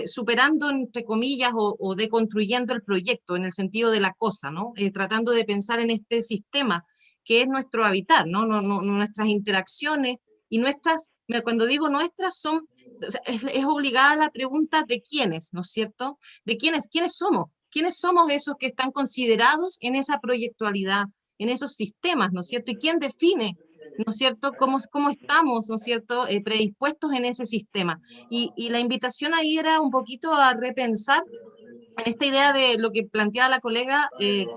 superando, entre comillas, o deconstruyendo el proyecto en el sentido de la cosa, ¿no? Tratando de pensar en este sistema que es nuestro hábitat, ¿no? Nuestras interacciones y nuestras, cuando digo nuestras, son, o sea, es obligada la pregunta de quiénes, ¿no es cierto? De quiénes somos. ¿Quiénes somos esos que están considerados en esa proyectualidad, en esos sistemas, ¿no es cierto? ¿Y quién define, ¿no es cierto?, cómo estamos, ¿no es cierto?, predispuestos en ese sistema. Y la invitación ahí era un poquito a repensar en esta idea de lo que planteaba la colega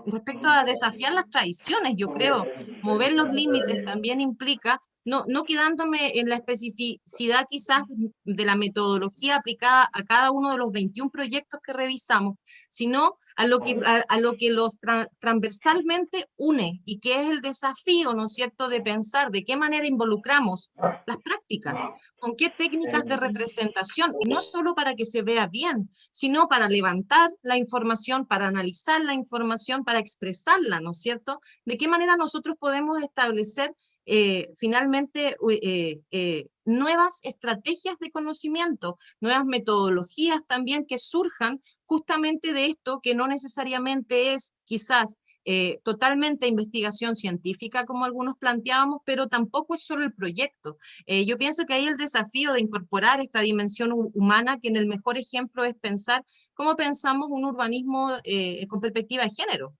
respecto a desafiar las tradiciones. Yo creo, mover los límites también implica no quedándome en la especificidad quizás de la metodología aplicada a cada uno de los 21 proyectos que revisamos, sino a lo que los transversalmente une, y que es el desafío, ¿no es cierto?, de pensar de qué manera involucramos las prácticas, con qué técnicas de representación, no solo para que se vea bien, sino para levantar la información, para analizar la información, para expresarla, ¿no es cierto? De qué manera nosotros podemos establecer finalmente nuevas estrategias de conocimiento, nuevas metodologías también que surjan justamente de esto, que no necesariamente es quizás totalmente investigación científica como algunos planteábamos, pero tampoco es solo el proyecto. Yo pienso que hay el desafío de incorporar esta dimensión humana, que en el mejor ejemplo es pensar cómo pensamos un urbanismo con perspectiva de género.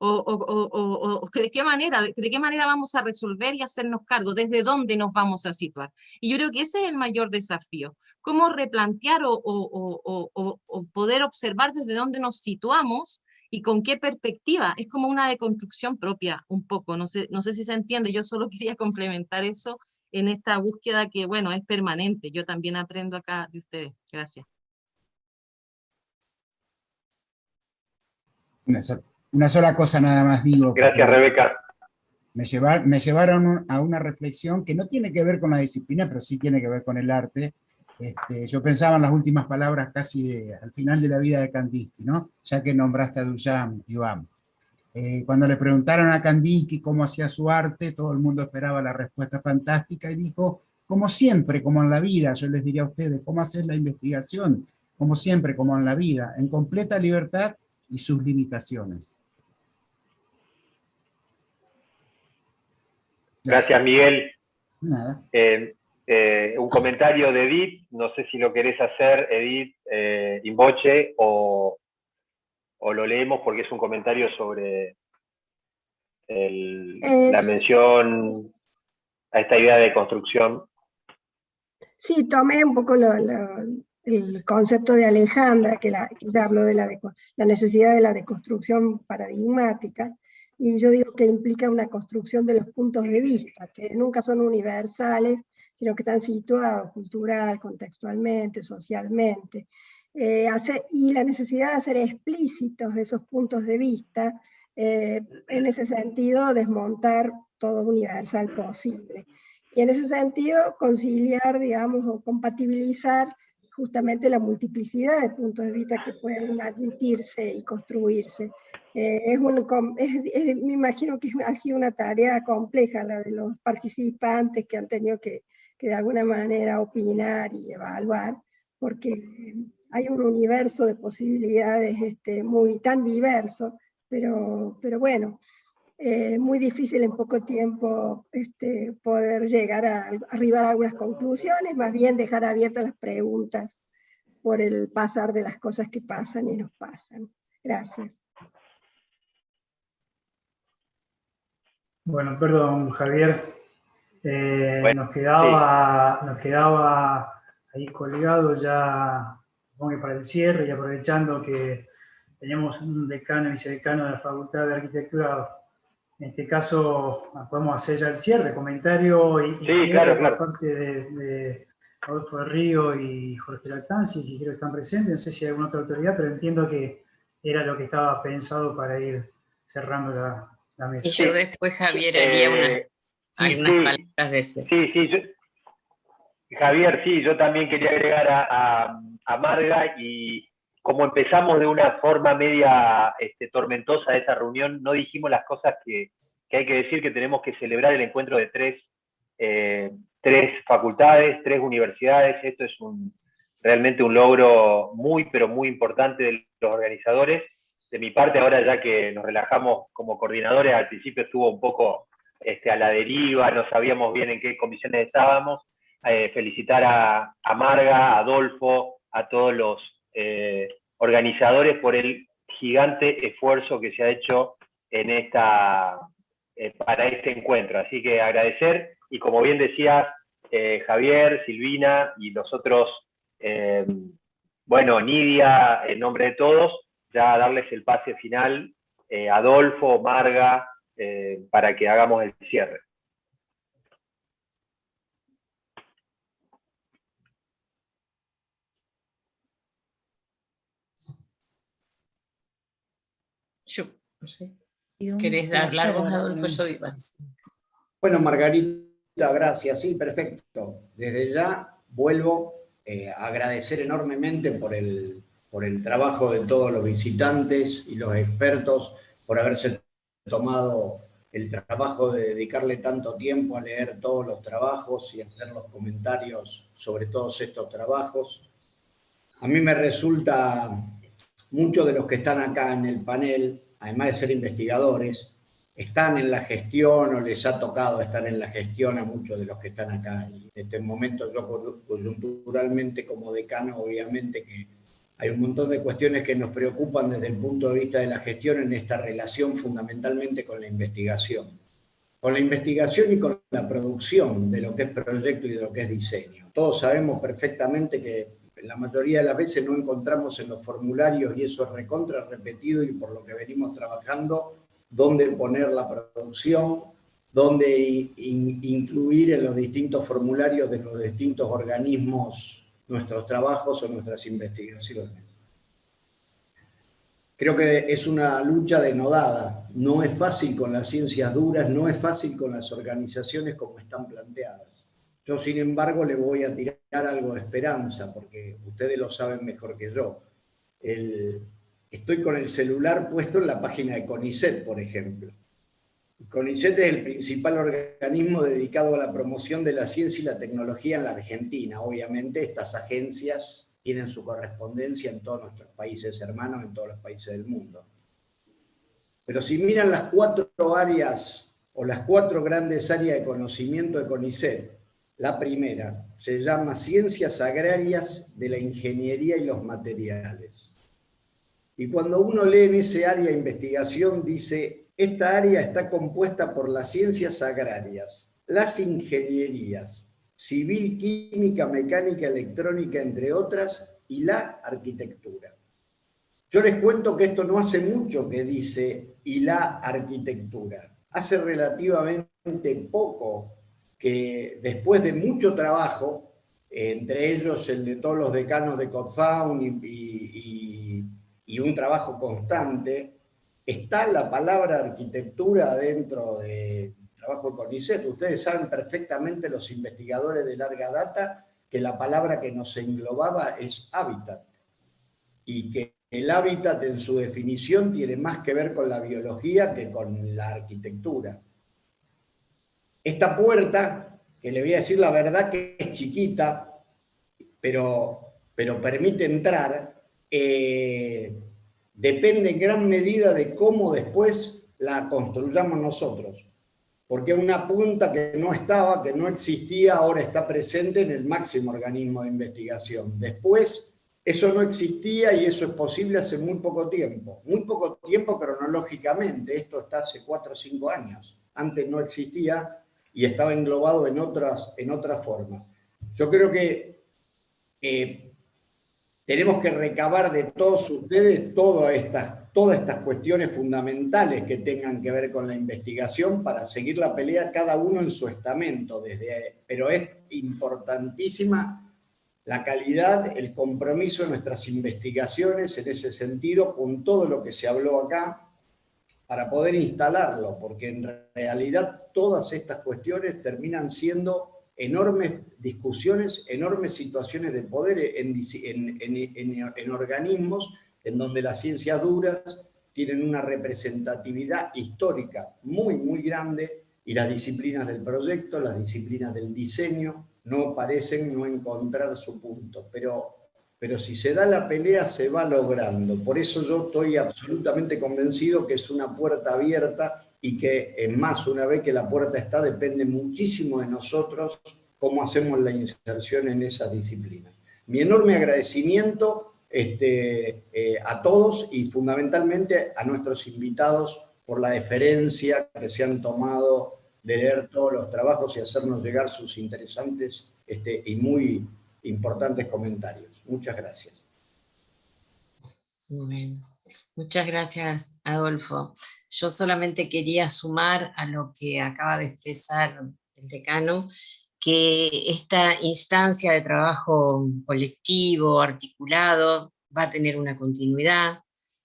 O de qué manera vamos a resolver y hacernos cargo, desde dónde nos vamos a situar. Y yo creo que ese es el mayor desafío, cómo replantear o poder observar desde dónde nos situamos y con qué perspectiva. Es como una deconstrucción propia, un poco, no sé si se entiende. Yo solo quería complementar eso en esta búsqueda que, bueno, es permanente. Yo también aprendo acá de ustedes. Gracias. Una sola cosa nada más digo. Gracias, Rebeca. Me llevaron a una reflexión que no tiene que ver con la disciplina, pero sí tiene que ver con el arte. Yo pensaba en las últimas palabras casi al final de la vida de Kandinsky, ¿no? Ya que nombraste a Duchamp, Iván. Cuando le preguntaron a Kandinsky cómo hacía su arte, todo el mundo esperaba la respuesta fantástica y dijo, como siempre, como en la vida. Yo les diría a ustedes, ¿cómo hacer la investigación? Como siempre, como en la vida, en completa libertad y sus limitaciones. Gracias, Miguel. Nada. Un comentario de Edith, no sé si lo querés hacer, Edith, in voce, o lo leemos porque es un comentario sobre la mención a esta idea de construcción. Sí, tomé un poco el concepto de Alejandra, que ya habló de la necesidad de la deconstrucción paradigmática, y yo digo que implica una construcción de los puntos de vista, que nunca son universales, sino que están situados cultural, contextualmente, socialmente, y la necesidad de hacer explícitos esos puntos de vista, en ese sentido desmontar todo universal posible. Y en ese sentido conciliar, digamos, o compatibilizar justamente la multiplicidad de puntos de vista que pueden admitirse y construirse. Me imagino que ha sido una tarea compleja la de los participantes que han tenido que de alguna manera opinar y evaluar, porque hay un universo de posibilidades tan diverso, pero bueno, muy difícil en poco tiempo poder llegar a arribar a algunas conclusiones, más bien dejar abiertas las preguntas por el pasar de las cosas que pasan y nos pasan. Gracias. Bueno, perdón, Javier. Bueno, nos quedaba ahí colgado ya, supongo que para el cierre, y aprovechando que teníamos un decano y vicedecano de la Facultad de Arquitectura. En este caso, podemos hacer ya el cierre, comentario y sí, cierre claro. por parte de Rodolfo de Río y Jorge Lactanzi, que creo que están presentes. No sé si hay alguna otra autoridad, pero entiendo que era lo que estaba pensado para ir cerrando la mesa. Y yo después, Javier, haría algunas palabras de cierre. Javier, sí, yo también quería agregar a Marga, y como empezamos de una forma media tormentosa esa reunión, no dijimos las cosas que hay que decir, que tenemos que celebrar el encuentro de 3 3 facultades, 3 universidades. Esto es realmente un logro muy, pero muy importante de los organizadores. De mi parte, ahora ya que nos relajamos como coordinadores, al principio estuvo un poco a la deriva, no sabíamos bien en qué comisiones estábamos. Felicitar a Marga, a Adolfo, a todos los organizadores por el gigante esfuerzo que se ha hecho en para este encuentro. Así que agradecer, y como bien decías, Javier, Silvina y los otros, bueno, Nidia, en nombre de todos, ya darles el pase final, Adolfo, Marga, para que hagamos el cierre. Yo, no sé. ¿Querés dar largos, Adolfo? Yo digo así. Bueno, Margarita, gracias. Sí, perfecto. Desde ya vuelvo a agradecer enormemente por el trabajo de todos los visitantes y los expertos, por haberse tomado el trabajo de dedicarle tanto tiempo a leer todos los trabajos y a hacer los comentarios sobre todos estos trabajos. A mí me resulta, muchos de los que están acá en el panel, además de ser investigadores, están en la gestión o les ha tocado estar en la gestión a muchos de los que están acá. Y en este momento yo coyunturalmente como decano, obviamente que hay un montón de cuestiones que nos preocupan desde el punto de vista de la gestión en esta relación fundamentalmente con la investigación. Con la investigación y con la producción de lo que es proyecto y de lo que es diseño. Todos sabemos perfectamente que la mayoría de las veces no encontramos en los formularios, y eso es recontra repetido y por lo que venimos trabajando, dónde poner la producción, dónde incluir en los distintos formularios de los distintos organismos nuestros trabajos o nuestras investigaciones. Creo que es una lucha denodada. No es fácil con las ciencias duras, no es fácil con las organizaciones como están planteadas. Yo, sin embargo, le voy a tirar algo de esperanza, porque ustedes lo saben mejor que yo. Estoy con el celular puesto en la página de CONICET, por ejemplo. CONICET es el principal organismo dedicado a la promoción de la ciencia y la tecnología en la Argentina. Obviamente, estas agencias tienen su correspondencia en todos nuestros países hermanos, en todos los países del mundo. Pero si miran las 4 áreas, o las 4 grandes áreas de conocimiento de CONICET, la primera se llama Ciencias Agrarias de la Ingeniería y los Materiales. Y cuando uno lee en ese área de investigación, dice, esta área está compuesta por las ciencias agrarias, las ingenierías, civil, química, mecánica, electrónica, entre otras, y la arquitectura. Yo les cuento que esto no hace mucho que dice, y la arquitectura. Hace relativamente poco que después de mucho trabajo, entre ellos el de todos los decanos de CODFAUN y un trabajo constante, está la palabra arquitectura dentro del trabajo de CONICET. Ustedes saben perfectamente, los investigadores de larga data, que la palabra que nos englobaba es hábitat, y que el hábitat en su definición tiene más que ver con la biología que con la arquitectura. Esta puerta, que le voy a decir la verdad que es chiquita, pero permite entrar, depende en gran medida de cómo después la construyamos nosotros. Porque una punta que no estaba, que no existía, ahora está presente en el máximo organismo de investigación. Después, eso no existía y eso es posible hace muy poco tiempo. Muy poco tiempo cronológicamente, esto está hace 4 o 5 años. Antes no existía y estaba englobado en otras formas. Yo creo que tenemos que recabar de todos ustedes todas estas cuestiones fundamentales que tengan que ver con la investigación para seguir la pelea cada uno en su estamento. Pero es importantísima la calidad, el compromiso de nuestras investigaciones en ese sentido, con todo lo que se habló acá, para poder instalarlo, porque en realidad todas estas cuestiones terminan siendo enormes discusiones, enormes situaciones de poder en organismos en donde las ciencias duras tienen una representatividad histórica muy, muy grande Y las disciplinas del proyecto, las disciplinas del diseño, no parecen no encontrar su punto, pero si se da la pelea se va logrando. Por eso yo estoy absolutamente convencido que es una puerta abierta y que, es más, una vez que la puerta está, depende muchísimo de nosotros cómo hacemos la inserción en esa disciplina. Mi enorme agradecimiento a todos y fundamentalmente a nuestros invitados por la deferencia que se han tomado de leer todos los trabajos y hacernos llegar sus interesantes y muy importantes comentarios. Muchas gracias. Bueno, muchas gracias, Adolfo. Yo solamente quería sumar a lo que acaba de expresar el decano, que esta instancia de trabajo colectivo, articulado, va a tener una continuidad,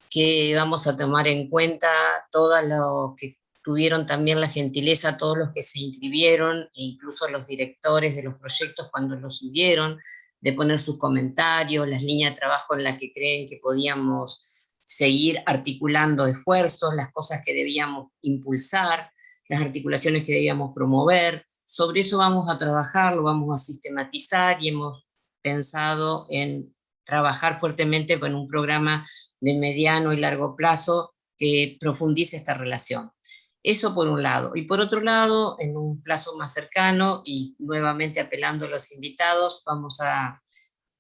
que vamos a tomar en cuenta todo lo que tuvieron también la gentileza, todos los que se inscribieron, e incluso los directores de los proyectos cuando los subieron, de poner sus comentarios, las líneas de trabajo en las que creen que podíamos seguir articulando esfuerzos, las cosas que debíamos impulsar, las articulaciones que debíamos promover. Sobre eso vamos a trabajar, lo vamos a sistematizar y hemos pensado en trabajar fuertemente con un programa de mediano y largo plazo que profundice esta relación. Eso por un lado. Y por otro lado, en un plazo más cercano, y nuevamente apelando a los invitados, vamos a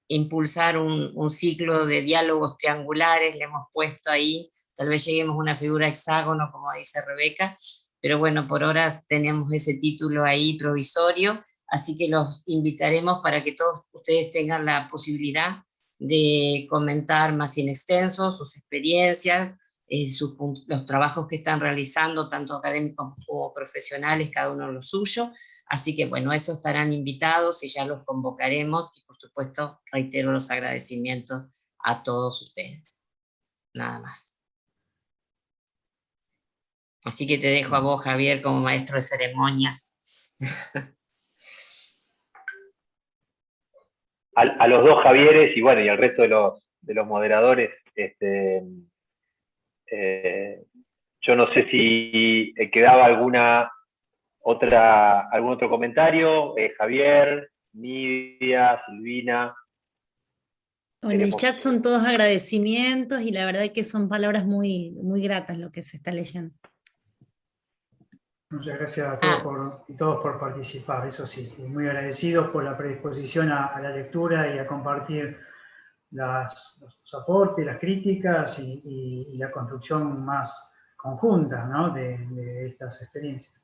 impulsar un ciclo de diálogos triangulares, le hemos puesto ahí, tal vez lleguemos a una figura hexágono, como dice Rebeca, pero bueno, por ahora tenemos ese título ahí provisorio, así que los invitaremos para que todos ustedes tengan la posibilidad de comentar más in extenso sus experiencias, los trabajos que están realizando, tanto académicos como profesionales, cada uno lo suyo. Así que bueno, eso estarán invitados y ya los convocaremos. Y por supuesto, reitero los agradecimientos a todos ustedes. Nada más. Así que te dejo a vos, Javier, como maestro de ceremonias. A los dos Javieres y bueno, y al resto de los moderadores, yo no sé si quedaba algún otro comentario. Javier, Nidia, Silvina. En el chat son todos agradecimientos y la verdad que son palabras muy, muy gratas lo que se está leyendo. Muchas gracias a todos por participar, eso sí, muy agradecidos por la predisposición a la lectura y a compartir los aportes, las críticas y la construcción más conjunta, ¿no?, de estas experiencias.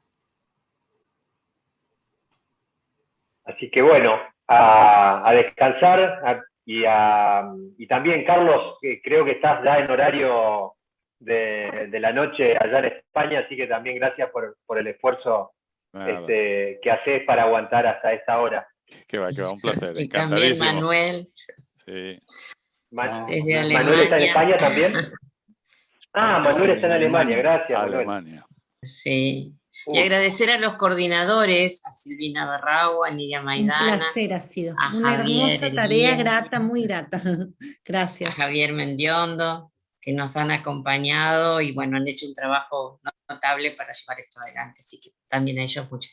Así que bueno, a descansar y también, Carlos, creo que estás ya en horario de la noche allá en España, así que también gracias por el esfuerzo que haces para aguantar hasta esta hora. Que va, un placer, y también Manuel. Sí. Desde Alemania. ¿Manuel está en España también? Manuel está en Alemania, gracias, Alemania. Manuel. Sí. Y agradecer a los coordinadores, a Silvina Barrao, a Nidia Maidana. Un placer ha sido. A Una Javier hermosa Elías, tarea, grata, muy grata. Gracias. A Javier Mendiondo, que nos han acompañado y bueno, han hecho un trabajo notable para llevar esto adelante. Así que también a ellos muchas